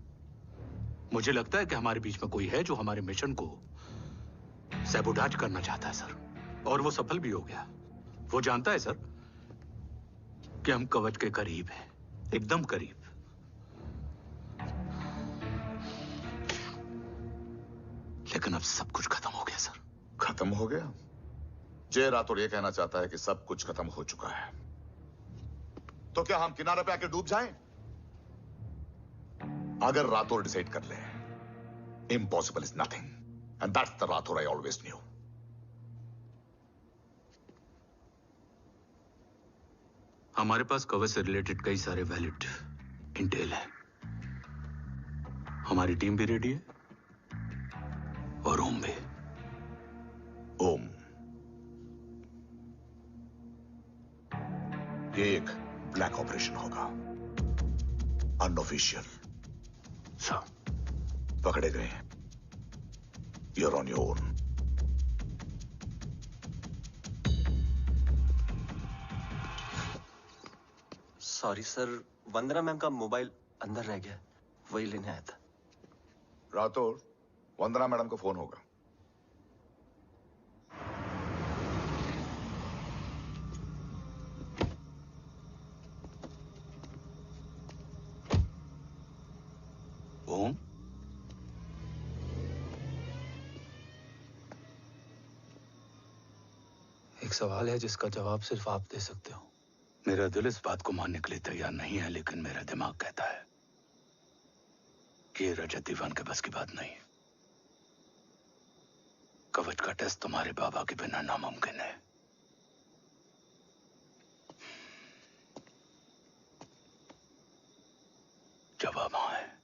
मुझे लगता है कि हमारे बीच में कोई है जो हमारे मिशन को सैबोटाज करना चाहता है सर, और वो सफल भी हो गया। वो जानता है सर कि हम कवच के करीब हैं, एकदम करीब। लेकिन अब सब कुछ खत्म हो गया सर।
खत्म हो गया? जय राठौर ये कहना चाहता है कि सब कुछ खत्म हो चुका है। तो क्या हम किनारे पे आके डूब जाएं? अगर राठौर डिसाइड कर ले, impossible is nothing, and that's the Rathore I always new.
हमारे पास कवच से रिलेटेड कई सारे वैलिड इंटेल है। हमारी टीम भी रेडी है और ओम भी।
ओम, ये एक ब्लैक ऑपरेशन होगा, अनऑफिशियल।
सर,
पकड़े गए। You're on your own.
Sorry sir, Vandana ma'am का मोबाइल अंदर रह गया, वही लेने आया था।
राठौर, वंदना मैडम को फोन होगा।
ओम,
एक सवाल है जिसका जवाब सिर्फ आप दे सकते हो।
मेरा दिल इस बात को मानने के लिए तैयार नहीं है, लेकिन मेरा दिमाग कहता है कि ये रजत दीवान के बस की बात नहीं। कवच का टेस्ट तुम्हारे बाबा के बिना नामुमकिन है। जवाब हाँ है।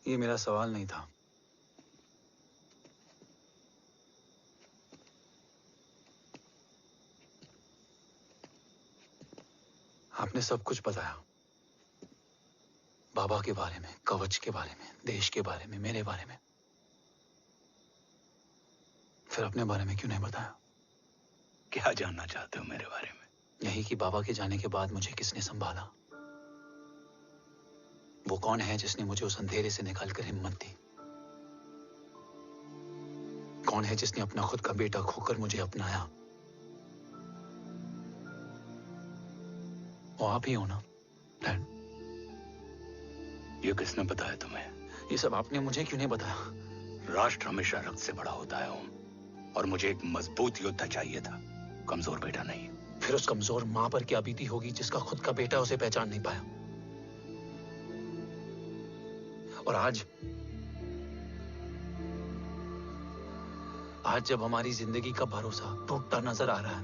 ये मेरा सवाल नहीं था। आपने सब कुछ बताया, बाबा के बारे में, कवच के बारे में, देश के बारे में, मेरे बारे में। फिर अपने बारे में क्यों नहीं बताया?
क्या जानना चाहते हो मेरे बारे में?
यही कि बाबा के जाने के बाद मुझे किसने संभाला? वो कौन है जिसने मुझे उस अंधेरे से निकालकर हिम्मत दी? कौन है जिसने अपना खुद का बेटा खोकर मुझे अपनाया? वो आप ही हो ना, डैड?
ये किसने बताया तुम्हें?
ये सब आपने मुझे क्यों नहीं बताया?
राष्ट्र हमेशा रक्त से बड़ा होता है ओम, और मुझे एक मजबूत योद्धा चाहिए था, कमजोर बेटा नहीं।
फिर उस कमजोर मां पर क्या बीती होगी जिसका खुद का बेटा उसे पहचान नहीं पाया? और आज जब हमारी जिंदगी का भरोसा टूटता नजर आ रहा है,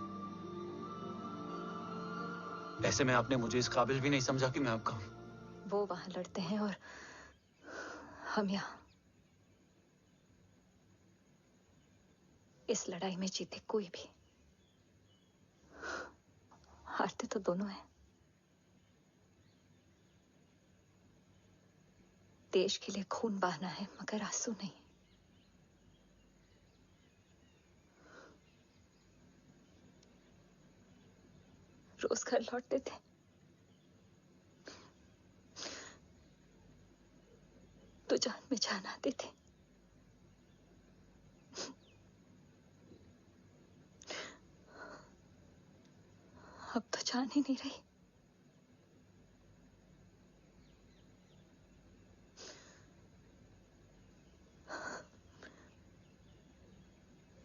ऐसे में आपने मुझे इस काबिल भी नहीं समझा कि मैं आपका।
वो वहां लड़ते हैं और हम यहाँ। इस लड़ाई में जीते कोई भी, हारते तो दोनों हैं। देश के लिए खून बहाना है, मगर आंसू नहीं। रोज घर लौटते थे, तो जान में जान आती थी। अब तो जान ही नहीं रही।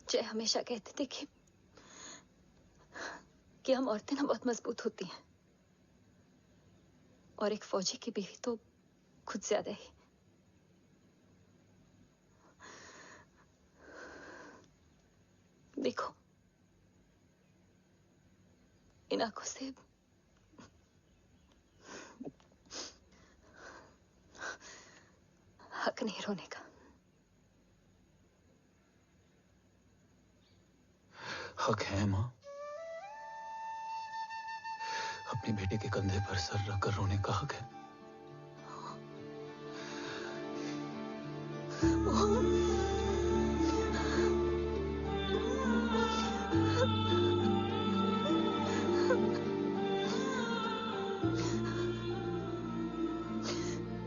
जय हमेशा कहते थे कि हम औरतें ना बहुत मजबूत होती हैं, और एक फौजी की बीवी तो खुद ज्यादा ही। देखो, इन आंखों से हक नहीं रोने का।
हक है माँ। अपने बेटे के कंधे पर सर रखकर रोने का हक है।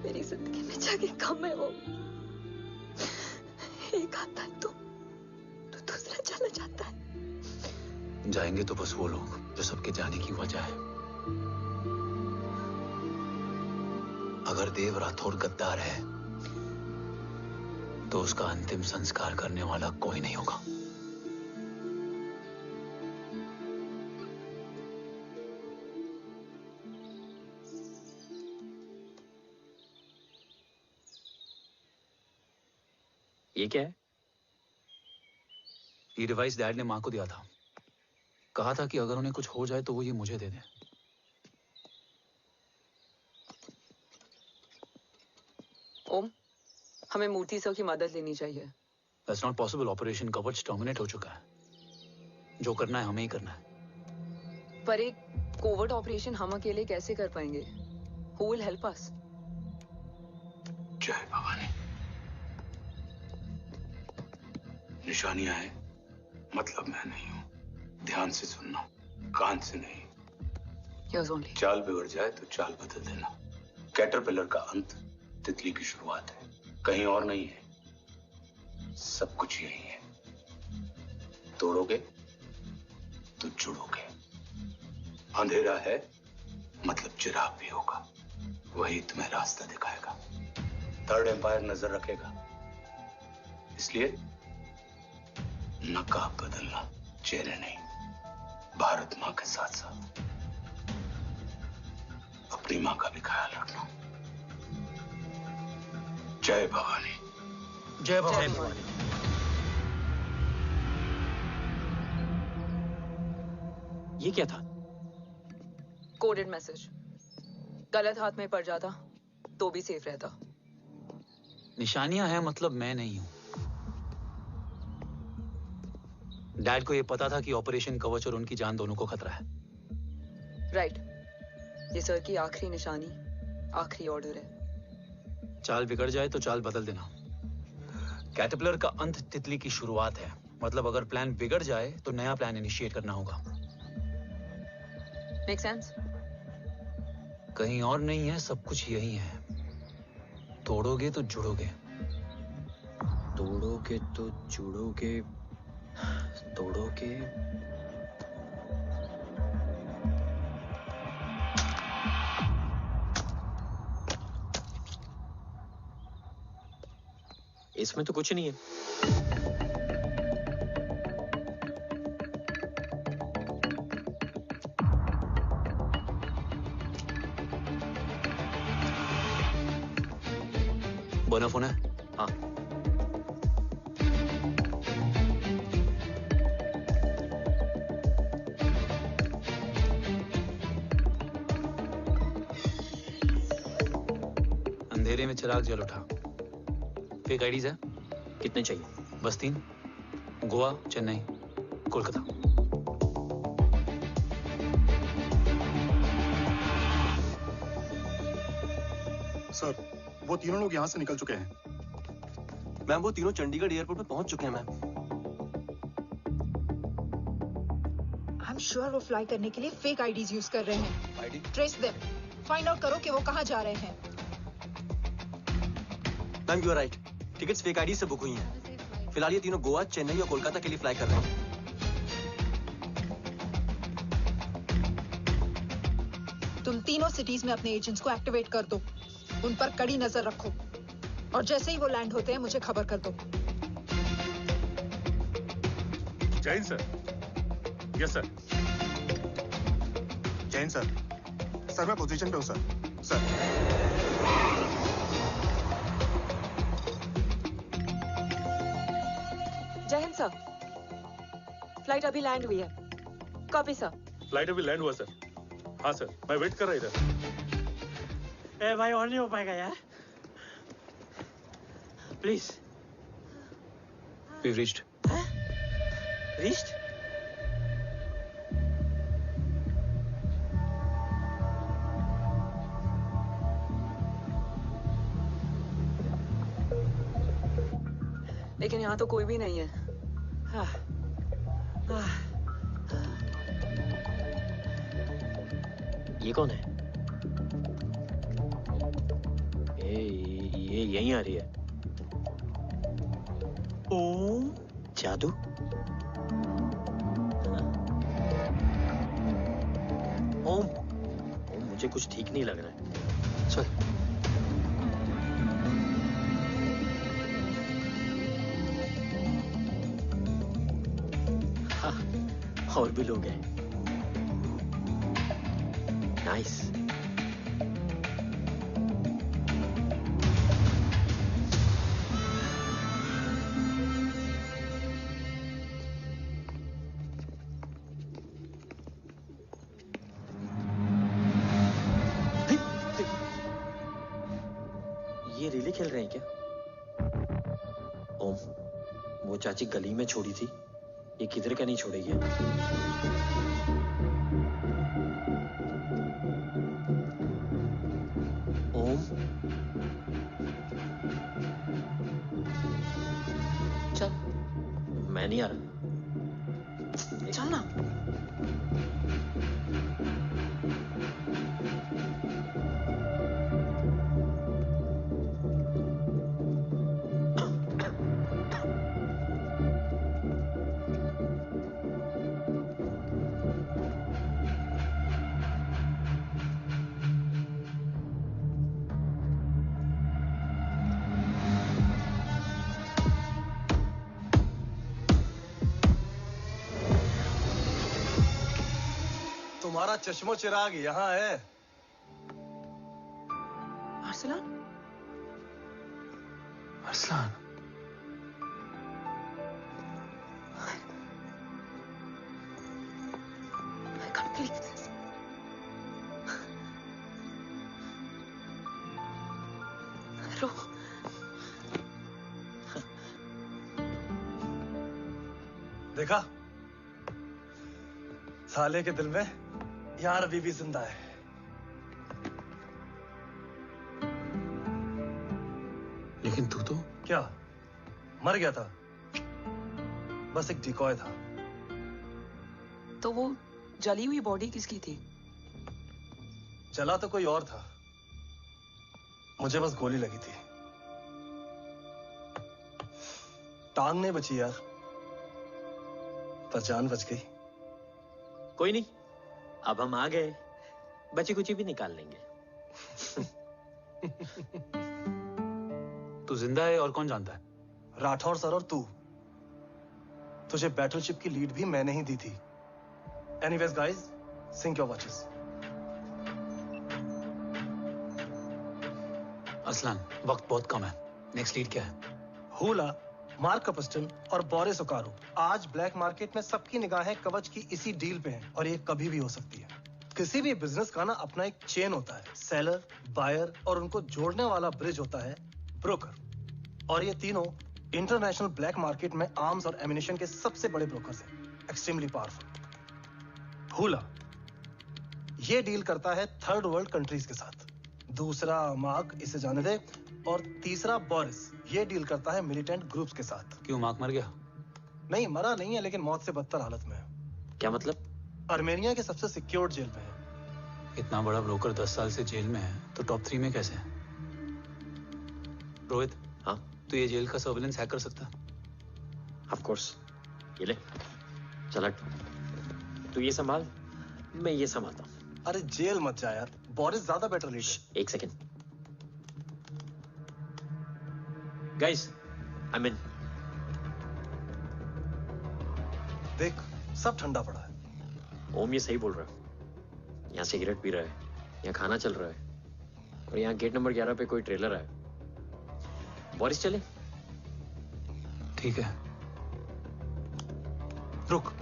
मेरी जिंदगी में जगह कम है वो। एक आता है तो दूसरा चला जाता है।
जाएंगे तो बस वो लोग जो सबके जाने की वजह है। अगर देव राठौर गद्दार है तो उसका अंतिम संस्कार करने वाला कोई नहीं होगा।
ये क्या है?
ये डिवाइस डैड ने मां को दिया था। कहा था कि अगर उन्हें कुछ हो जाए तो वो ये मुझे दे दें।
ओम, हमें मूर्ति सर की मदद लेनी चाहिए।
That's not possible. ऑपरेशन कवच टर्मिनेट हो चुका है। जो करना है हमें ही करना है।
पर एक कोवर्ट ऑपरेशन हम अकेले कैसे कर पाएंगे? Who will help us?
जय भवानी। निशानियां हैं, मतलब मैं नहीं हूं। ध्यान से सुनना, कान से नहीं।
Yes, only.
चाल बिगड़ जाए तो चाल बदल देना। कैटरपिलर का अंत तितली की शुरुआत है, कहीं और नहीं है। सब कुछ यही है। तोड़ोगे तो जुड़ोगे। अंधेरा है मतलब चिराग भी होगा, वही तुम्हें रास्ता दिखाएगा। थर्ड एम्पायर नजर रखेगा, इसलिए नकाब बदलना, चेहरे नहीं। भारत माँ के साथ साथ अपनी माँ का भी ख्याल रखना। जय भवानी।
जय भवानी। ये क्या था?
Coded message. गलत हाथ में पड़ जाता तो भी सेफ रहता।
निशानियां हैं मतलब मैं नहीं हूं। डैड को यह पता था कि ऑपरेशन कवच और उनकी जान दोनों को खतरा है।
राइट। ये सर की आखिरी निशानी, आखिरी ऑर्डर है।
चाल बिगड़ जाए तो चाल बदल देना। कैटरपिलर का अंत तितली की शुरुआत है, मतलब अगर प्लान बिगड़ जाए तो नया प्लान इनिशिएट करना होगा।
Make sense?
कहीं और नहीं है, सब कुछ यही है। तोड़ोगे तो जुड़ोगे।
तोड़ोगे तो जुड़ोगे। तोड़ोगे। इसमें तो कुछ नहीं है।
बना फोन है?
हाँ।
अंधेरे में चिराग जल उठा। फेक आईडीज है?
कितने चाहिए?
बस 3। गोवा, चेन्नई, कोलकाता।
सर, वो तीनों लोग यहाँ से निकल चुके हैं।
मैम, वो तीनों चंडीगढ़ एयरपोर्ट पे पहुंच चुके हैं मैम।
आई एम श्योर वो फ्लाई करने के लिए फेक आईडीज यूज कर रहे हैं।
ID?
Trace them, find out करो कि वो कहाँ जा रहे हैं।
Ma'am, you are right. Tickets fake ID से बुक हुई हैं। फिलहाल ये तीनों गोवा, चेन्नई और कोलकाता के लिए फ्लाई कर रहे हैं।
तुम तीनों सिटीज में अपने एजेंट्स को एक्टिवेट कर दो। उन पर कड़ी नजर रखो और जैसे ही वो लैंड होते हैं मुझे खबर कर दो।
Jain sir. Yes sir.
Jain sir. Sir मैं पोजीशन पे हूँ सर। सर।
जय हिंद सर।
फ्लाइट अभी लैंड हुई है। Copy sir.
फ्लाइट अभी लैंड हुआ सर। हाँ सर, मैं वेट कर रहा इधर।
ए भाई और नहीं हो पाएगा यार, प्लीज।
We've reached.
Reached?
लेकिन यहाँ तो कोई भी नहीं है।
ये कौन है? ये यहीं आ रही है। ओम जादू। ओम मुझे कुछ ठीक नहीं लग रहा है। चल। और भी लोग हैं। नाइस। ये रिले खेल रहे हैं क्या? ओम, वो चाची गली में छोड़ी थी, ये किधर का नहीं छोड़ेगी। ओम, चल। मैं नहीं आ रहा। चल ना।
तुम्हारा चश्मो चिराग यहाँ है।
Arsalan?
Arsalan,
I can't believe this. रो।
देखा, साले के दिल में यार अभी भी जिंदा है।
लेकिन तू तो
क्या मर गया था? बस एक डिकॉय था।
तो वो जली हुई बॉडी किसकी थी?
चला तो कोई और था, मुझे बस गोली लगी थी। टांग नहीं बची यार, पर जान बच गई।
कोई नहीं, अब हम आ गए, बची कुची भी निकाल लेंगे।
तू जिंदा है और कौन जानता है?
राठौर सर और तू। तुझे बैटलशिप की लीड भी मैंने ही दी थी। Anyways guys, sync your watches.
Aslan, वक्त बहुत कम है। नेक्स्ट लीड क्या है?
हुला, मार्क कपस्टन और बोरिस ओकारो। आज ब्लैक मार्केट में सबकी निगाहें कवच की इसी डील पे हैं और ये कभी भी हो सकती है। किसी भी बिजनेस का ना अपना एक चेन होता है, सेलर, बायर और उनको जोड़ने वाला ब्रिज होता है ब्रोकर। और ये तीनों इंटरनेशनल ब्लैक मार्केट में आर्म्स और एमिनेशन के सबसे बड़े ब्रोकर्स हैं, एक्सट्रीमली पावरफुल। हुला ये डील करता है थर्ड वर्ल्ड कंट्रीज के साथ। दूसरा मार्क, इसे जाने दे। और तीसरा बोरिस, ये डील करता है मिलिटेंट ग्रुप्स के साथ।
क्यों, मार्क मर गया?
नहीं, मरा नहीं है, लेकिन मौत से बदतर हालत में है।
क्या मतलब?
आर्मेनिया के सबसे सिक्योर्ड जेल में है।
इतना बड़ा ब्रोकर 10 साल से जेल में है, तो टॉप 3 में कैसे है? रोहित,
हाँ?
तो ये जेल का सर्विलेंस हैक कर सकता?
Of course. ये ले, चल तू ये संभाल, मैं ये संभालता हूँ।
अरे जेल मत जा यार, बोरिस ज्यादा बेटर लीडर।
एक सेकेंड गाइस, आई मीन।
देख, सब ठंडा पड़ा है।
ओम ये सही बोल रहा है। यहाँ सिगरेट पी रहा है, यहाँ खाना चल रहा है, और यहाँ गेट नंबर 11 पे कोई ट्रेलर है। बोरिस चले?
ठीक है, रुक।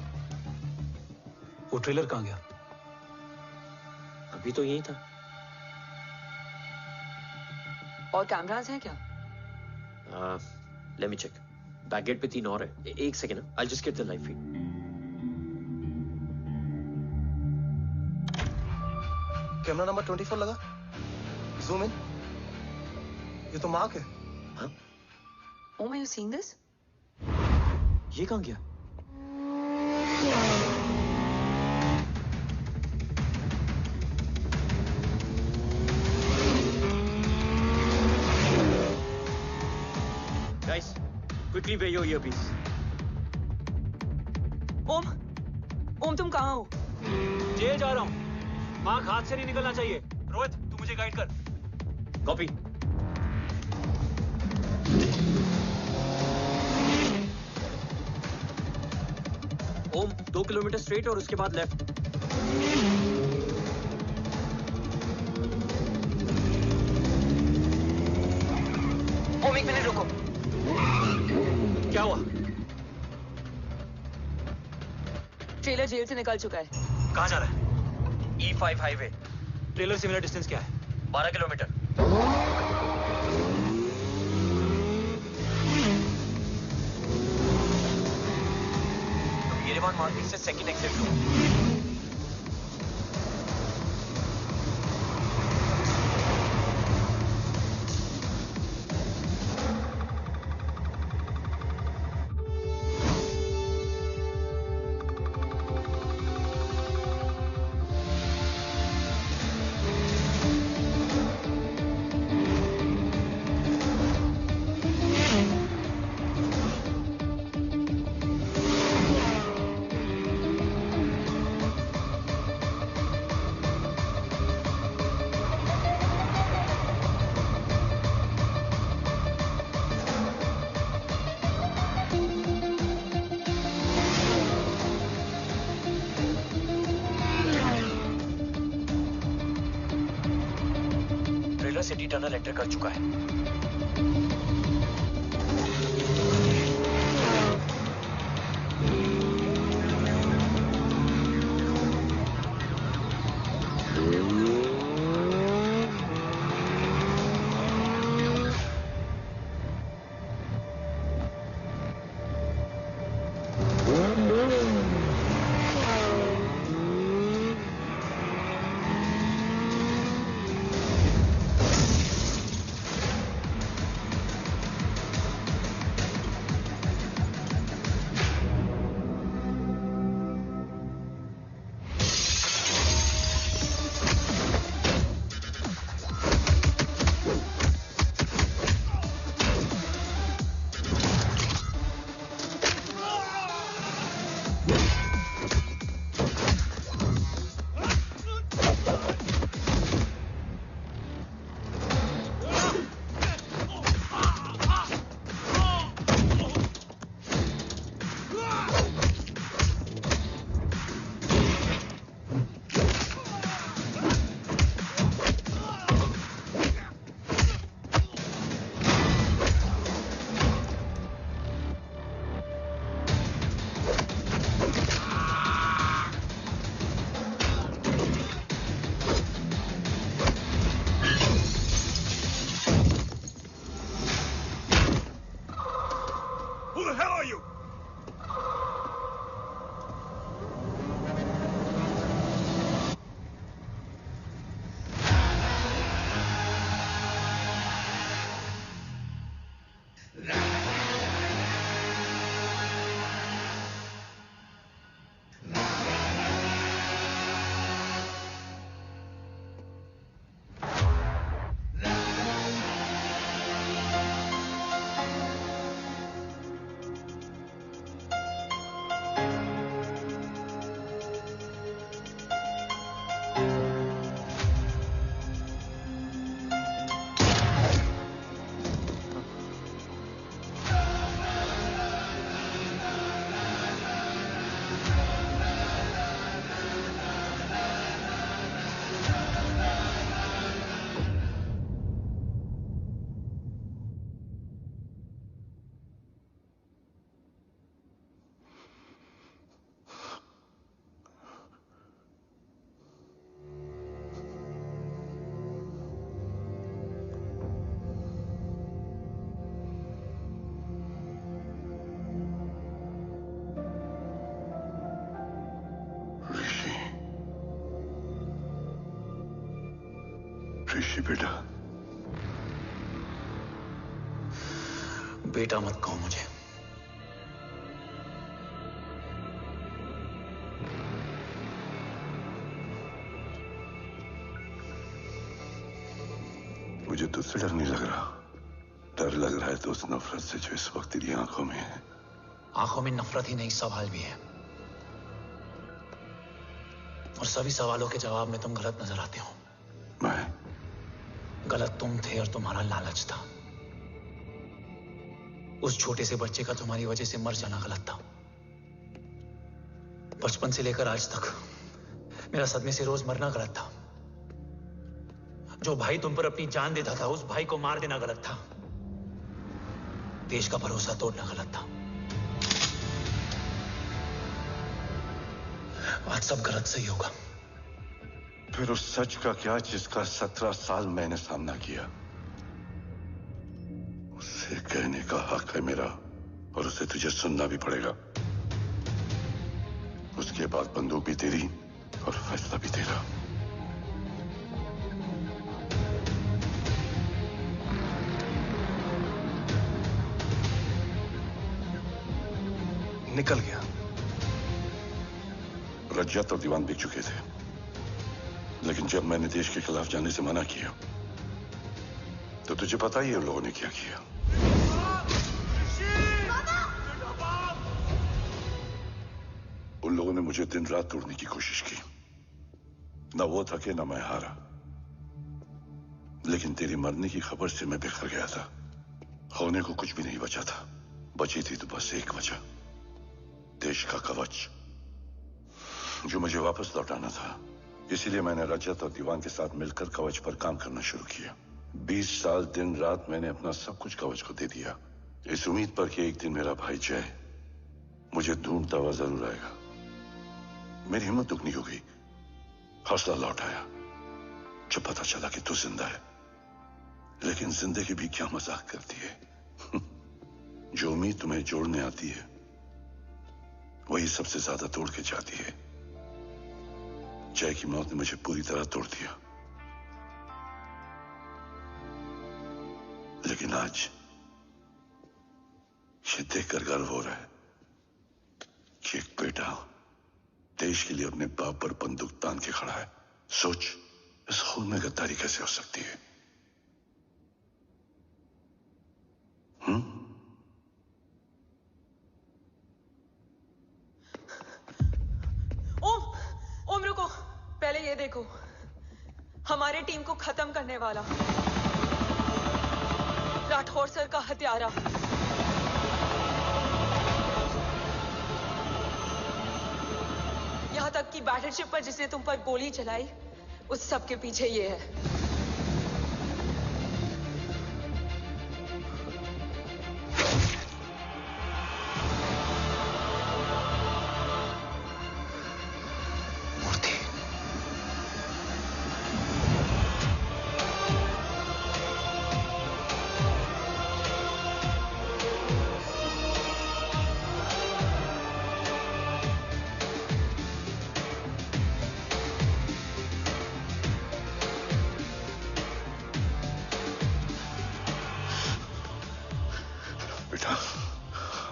वो ट्रेलर कहाँ गया?
अभी तो यही था।
और कैमरास हैं क्या?
Let me check. Back gate पे 3 और है। एक second, I just get the live feed.
Camera number 24 लगा। Zoom in. ये तो मार्क है।
हाँ?
Om, are you seeing this?
ये कहाँ गया? Guys, quickly wear your earpiece.
ओम तुम कहाँ हो?
जेल जा रहा हूँ। मार्क हाथ से नहीं निकलना चाहिए। रोहित, तू मुझे गाइड कर।
कॉपी। ओम 2 किलोमीटर स्ट्रेट और उसके बाद लेफ्ट।
ओम 1 मिनट रुको।
क्या हुआ?
ट्रेलर जेल से निकल चुका है।
कहाँ जा रहा है?
E5 highway.
ट्रेलर से मेरा डिस्टेंस क्या है?
12 किलोमीटर। येरेवान मार्केट से सेकंड एक्सिट लो। सिटी टनल एंटर कर चुका है।
ऋषि बेटा।
बेटा मत कहो मुझे।
मुझे तुझसे डर नहीं लग रहा। डर लग रहा है तो उस नफरत से जो इस वक्त तेरी आंखों में है।
आंखों में नफरत ही नहीं, सवाल भी है, और सभी सवालों के जवाब में तुम गलत नजर आते हो।
मैं
गलत तुम थे और तुम्हारा लालच था। उस छोटे से बच्चे का तुम्हारी वजह से मर जाना गलत था। बचपन से लेकर आज तक मेरा सदमे से रोज मरना गलत था। जो भाई तुम पर अपनी जान देता था, उस भाई को मार देना गलत था। देश का भरोसा तोड़ना गलत था। आज सब गलत सही होगा।
फिर उस सच का क्या जिसका 17 साल मैंने सामना किया? उसे कहने का हक है मेरा, और उसे तुझे सुनना भी पड़ेगा। उसके बाद बंदूक भी तेरी और फैसला भी तेरा।
निकल गया।
रज्जत और दीवान बिक चुके थे, लेकिन जब मैंने देश के खिलाफ जाने से मना किया तो तुझे पता ही है उन लोगों ने क्या किया। उन लोगों ने मुझे दिन रात तोड़ने की कोशिश की। ना वो थके ना मैं हारा, लेकिन तेरी मरने की खबर से मैं बिखर गया था। होने को कुछ भी नहीं बचा था। बची थी तो बस एक वजह, देश का कवच, जो मुझे वापस लौटाना था। इसीलिए मैंने रजत और दीवान के साथ मिलकर कवच पर काम करना शुरू किया। 20 साल दिन रात मैंने अपना सब कुछ कवच को दे दिया, इस उम्मीद पर कि एक दिन मेरा भाई जय मुझे ढूंढता हुआ जरूर आएगा। मेरी हिम्मत दुगनी हो गई, हौसला लौट आया जब पता चला कि तू जिंदा है। लेकिन जिंदगी भी क्या मजाक करती है। जो उम्मीद तुम्हें जोड़ने आती है वही सबसे ज्यादा तोड़ के जाती है। जय की मौत ने मुझे पूरी तरह तोड़ दिया, लेकिन आज ये देखकर गर्व हो रहा है कि एक बेटा देश के लिए अपने बाप पर बंदूक तान के खड़ा है। सोच, इस खून में गद्दारी कैसे हो सकती है?
ओम रुको, पहले ये देखो, हमारे टीम को खत्म करने वाला राठौर सर का हत्यारा। यहां तक कि बैटलशिप पर जिसने तुम पर गोली चलाई, उस सब के पीछे ये है।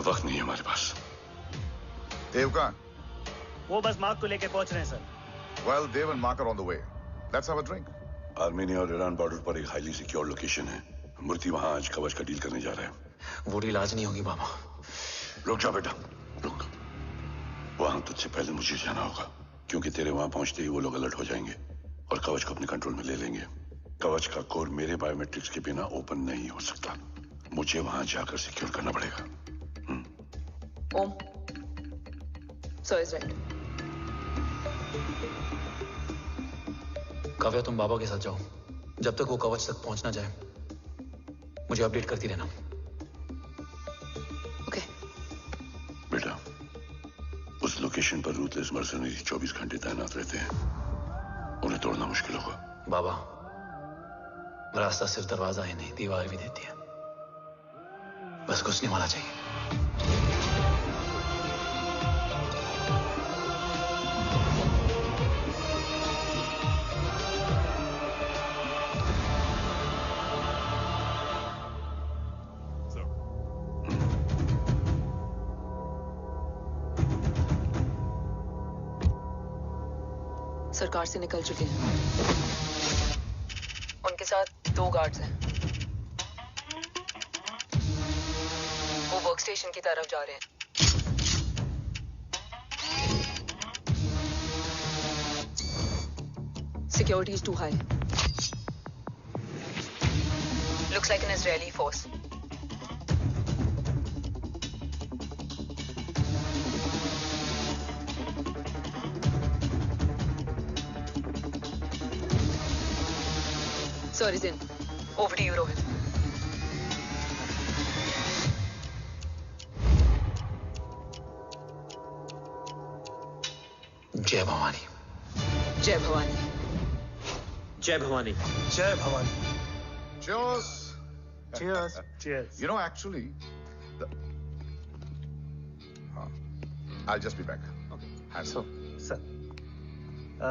वक्त नहीं है हमारे पास। देव कहाँ?
वो बस मार्क को लेके पहुंच रहे हैं sir.
Well, Dev and Mark are on the way. Let's have a drink.
Armenia और ईरान बॉर्डर पर एक हाईली सिक्योर लोकेशन है। मूर्ति वहां आज कवच का डील करने जा रहा है।
वो डील आज नहीं होगी बाबा।
रुक जा बेटा, रुक। वहां तुझसे पहले मुझे जाना होगा, क्योंकि तेरे वहां पहुंचते ही वो लोग अलर्ट हो जाएंगे और कवच को अपने कंट्रोल में ले लेंगे। कवच का कोड मेरे बायोमेट्रिक्स के बिना ओपन नहीं हो सकता। मुझे वहां जाकर सिक्योर करना पड़ेगा।
ओम, सर इज राइट।
काव्या, तुम बाबा के साथ जाओ। जब तक वो कवच तक पहुंच ना जाए मुझे अपडेट करती रहना।
ओके।
बेटा, उस लोकेशन पर रूथलेस मर्सनरी 24 घंटे तैनात रहते हैं। उन्हें तोड़ना मुश्किल होगा।
बाबा, रास्ता सिर्फ दरवाजा ही नहीं, दीवार भी देती है। बस घुसने वाला चाहिए।
सरकार से निकल चुके हैं। उनके साथ 2 गार्ड्स हैं। वो वर्क स्टेशन की तरफ जा रहे हैं। Security is too high. Looks like an Israeli force. Sir is in. Over to you, Rohit.
जय भवानी।
जय भवानी।
जय भवानी।
जय Bhavani.
Cheers.
Cheers. Cheers.
You know, actually, I'll just be back.
Okay.
Hands
So, sir,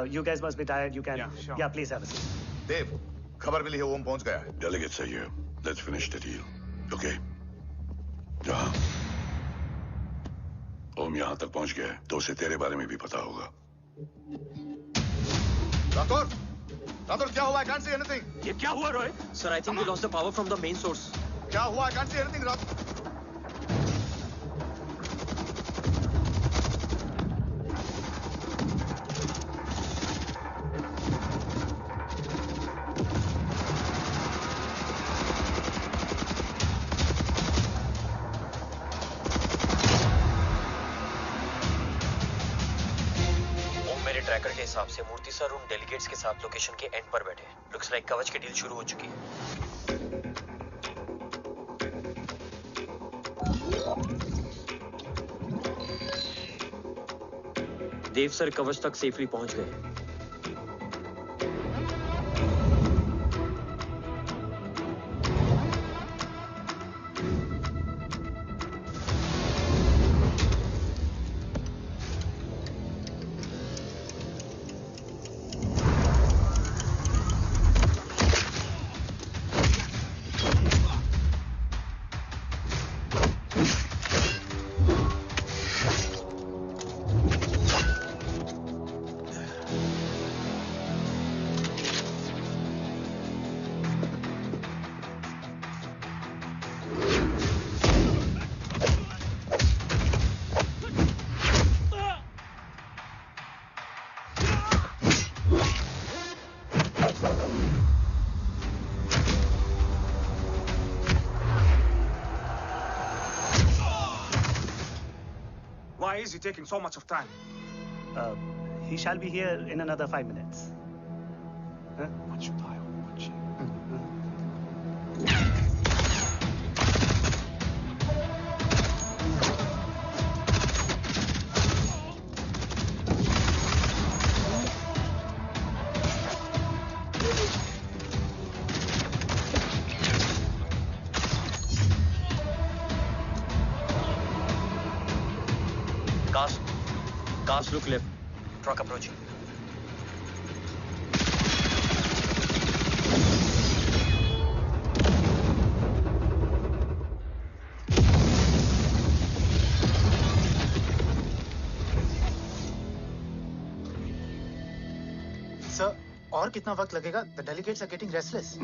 you guys must be tired. You can.
Yeah, sure.
Yeah, please have a seat.
देव, खबर मिली है ओम पहुंच गया है।
Delegate सही है। Let's finish the deal. Okay? जहाँ ओम यहाँ तक पहुंच गया है, तो उसे तेरे बारे में भी पता होगा।
राठौर, क्या हुआ? I can't see anything.
ये क्या हुआ Rohit?
Sir, I think we lost the power from the main source.
क्या हुआ? I can't see anything, Rathore.
Tracker के हिसाब से मूर्ति सर उन डेलीगेट्स के साथ लोकेशन के एंड पर बैठे हैं। लुक्स लाइक कवच की डील शुरू हो चुकी है। देव सर कवच तक सेफली पहुंच गए।
Why is he taking so much of time?
He shall be here in another 5 minutes. Huh?
What should I watch?
Cars look left. Truck approaching.
Sir, और कितना वक्त लगेगा? The delegates are getting restless.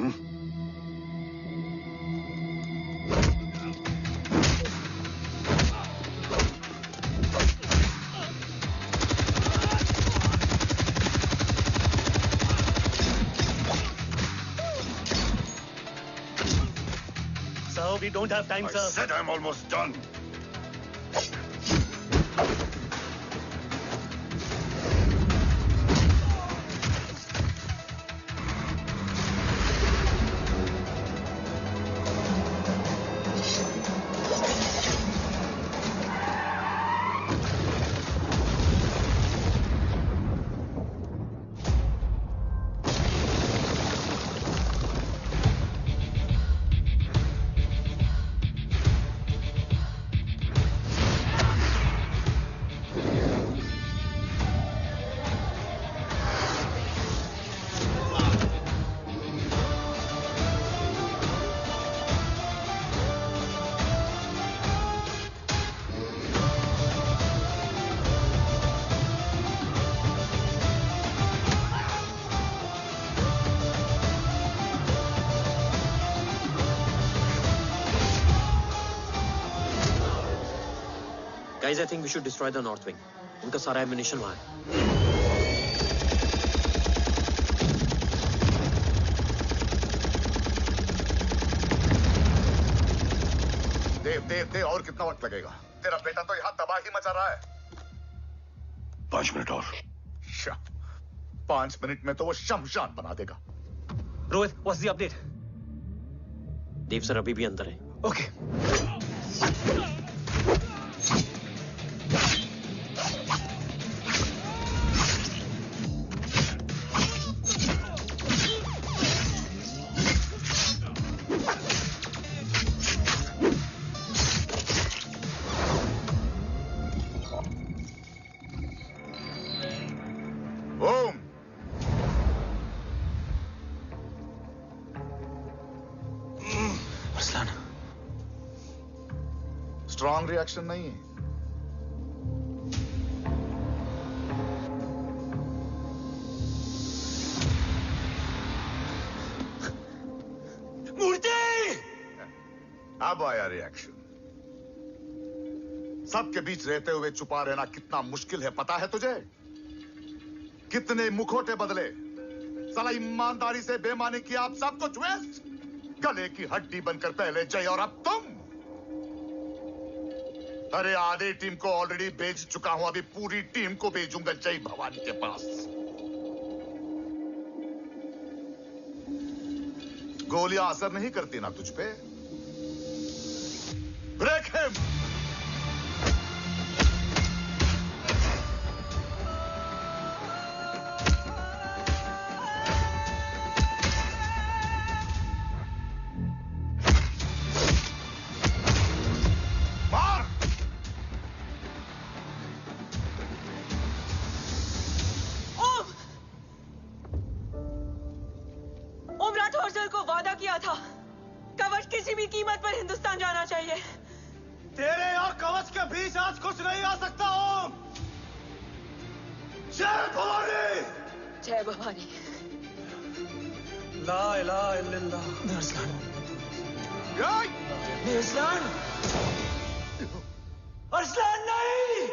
We don't have time, sir.
I said I'm almost done.
Guys, I think we should destroy the north wing. उनका सारा ammunition वहाँ है.
देव और कितना वक्त लगेगा? तेरा बेटा तो यहाँ तबाही मचा रहा है.
5 मिनट और.
5 मिनट में तो वो शमशान बना देगा.
Rohit, what's the update?
Dev sir अभी भी अंदर है.
Okay.
स्ट्रॉन्ग रिएक्शन नहीं है.
मूर्ति!
अब आया रिएक्शन. सबके बीच रहते हुए छुपा रहना कितना मुश्किल है पता है तुझे? कितने मुखौटे बदले. साला ईमानदारी से बेईमानी किया, आप सब कुछ वेस्ट. गले की हड्डी बनकर पहले जय और अब तुम. अरे आधे टीम को ऑलरेडी भेज चुका हूं, अभी पूरी टीम को भेजूंगा जय भवानी के पास. गोलियां असर नहीं करती ना तुझ पे. Break him.
तेरे और कवच के बीच आज कुछ नहीं आ सकता. ओम, जय भवानी.
जय भवानी.
ला इलाहा इल्लल्लाह.
अरसलान. अरसलान नहीं.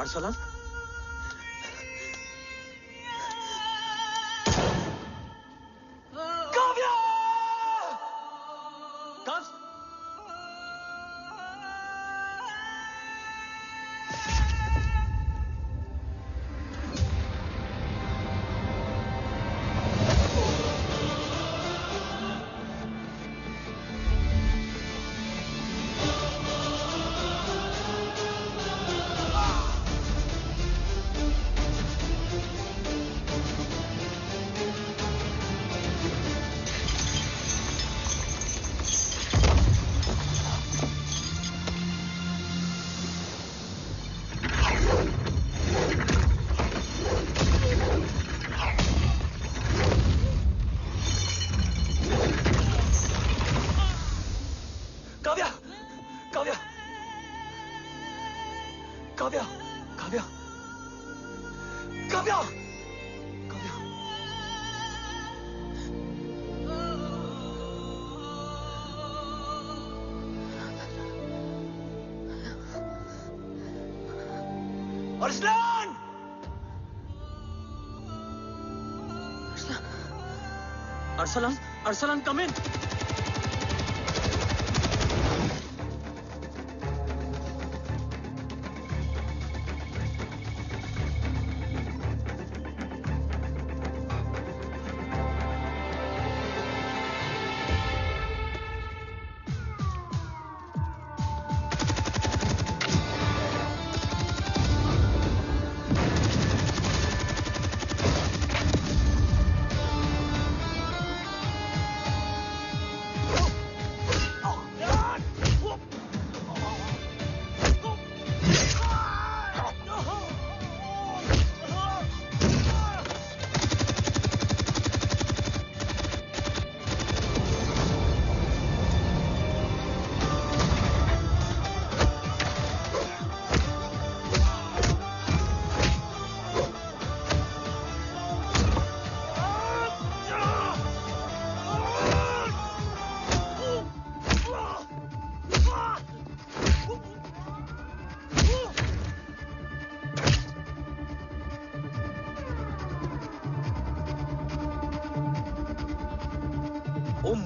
Arsalan.
Arsalan!
Arsalan, Arsalan, come in.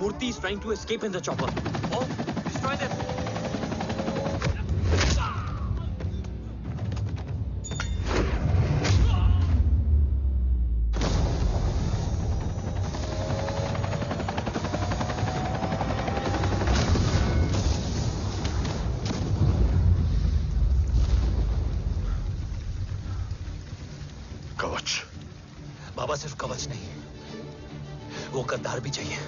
Murthy is trying to escape in the chopper. Oh, destroy them.
कवच।
बाबा सिर्फ कवच नहीं, वो गद्दार भी चाहिए।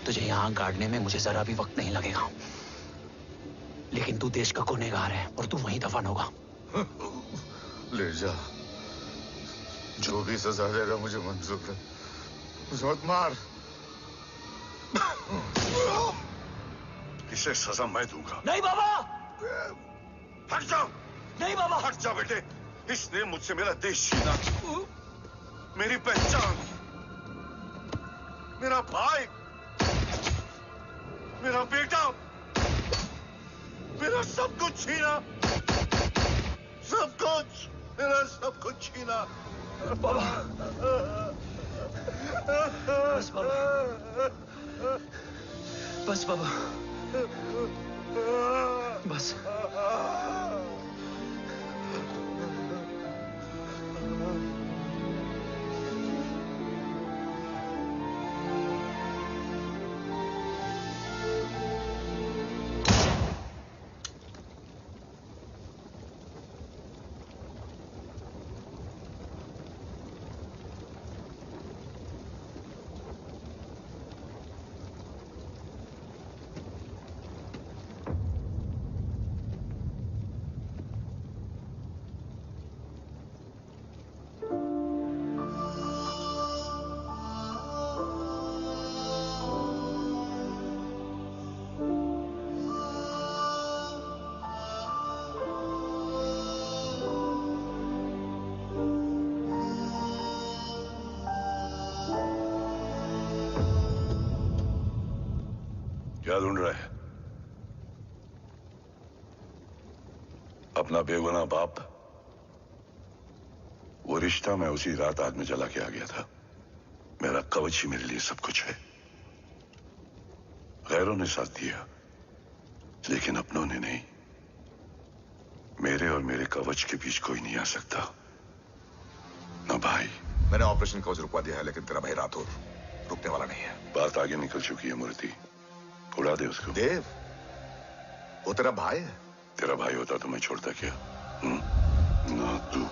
तुझे यहां गाड़ने में मुझे जरा भी वक्त नहीं लगेगा, लेकिन तू देश का गुनहगार है और तू वहीं दफन होगा।
ले जा, जो भी सजा देगा मुझे मंजूर है, मुझे मत मार।
इसे सजा मैं दूंगा।
नहीं बाबा,
हट जाओ।
नहीं बाबा,
हट जा बेटे। इसने मुझसे मेरा देश छीना, मेरी पहचान, मेरा भाई, मेरा बेटा, मेरा सब कुछ छीना, सब कुछ, मेरा सब कुछ छीना।
बाबा, बस बाबा, बस बाबा, बस।
क्या ढूंढ रहा है? अपना बेगुनाह बाप। वो रिश्ता मैं उसी रात आग में जला के आ गया था। मेरा कवच ही मेरे लिए सब कुछ है। गैरों ने साथ दिया, लेकिन अपनों ने नहीं। मेरे और मेरे कवच के बीच कोई नहीं आ सकता। ना भाई।
मैंने ऑपरेशन कवच रुकवा दिया है, लेकिन तेरा भाई राठौर रुकने वाला नहीं है।
बात आगे निकल चुकी है मूर्ति, उड़ा दे उसको।
देव, वो तेरा भाई है।
तेरा भाई होता तो मैं छोड़ता क्या? ना तू।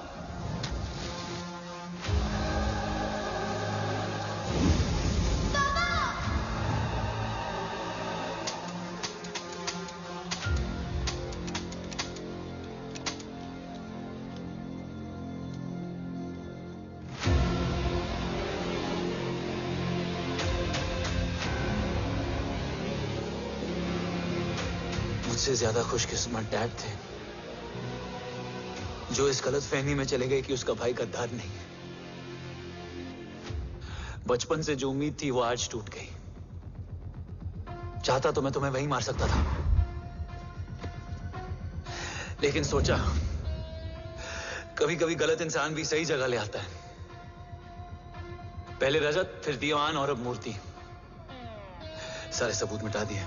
मुझसे ज्यादा खुशकिस्मत डैड थे, जो इस गलतफहमी में चले गए कि उसका भाई गद्दार नहीं है। बचपन से जो उम्मीद थी वो आज टूट गई। चाहता तो मैं तुम्हें वहीं मार सकता था, लेकिन सोचा कभी कभी गलत इंसान भी सही जगह ले आता है। पहले रजत, फिर दीवान और अब मूर्ति। सारे सबूत मिटा दिए,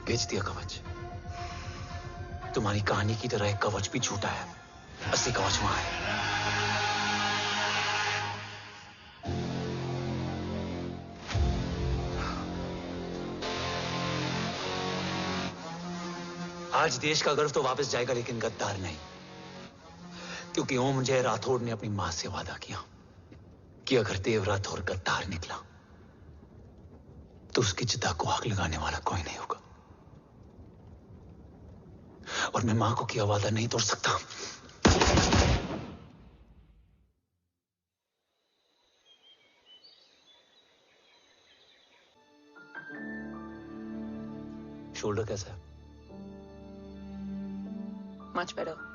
बेच दिया कवच। तुम्हारी कहानी की तरह एक कवच भी झूठा है, असली कवच वहां है। आज देश का गर्व तो वापस जाएगा, लेकिन गद्दार नहीं, क्योंकि ओम जय राठौड़ ने अपनी मां से वादा किया कि अगर देव राठौड़ गद्दार निकला तो उसकी चिता को आग लगाने वाला कोई नहीं होगा। और मैं मां को किया वादा नहीं तोड़ सकता। शोल्डर कैसा है?
Much better.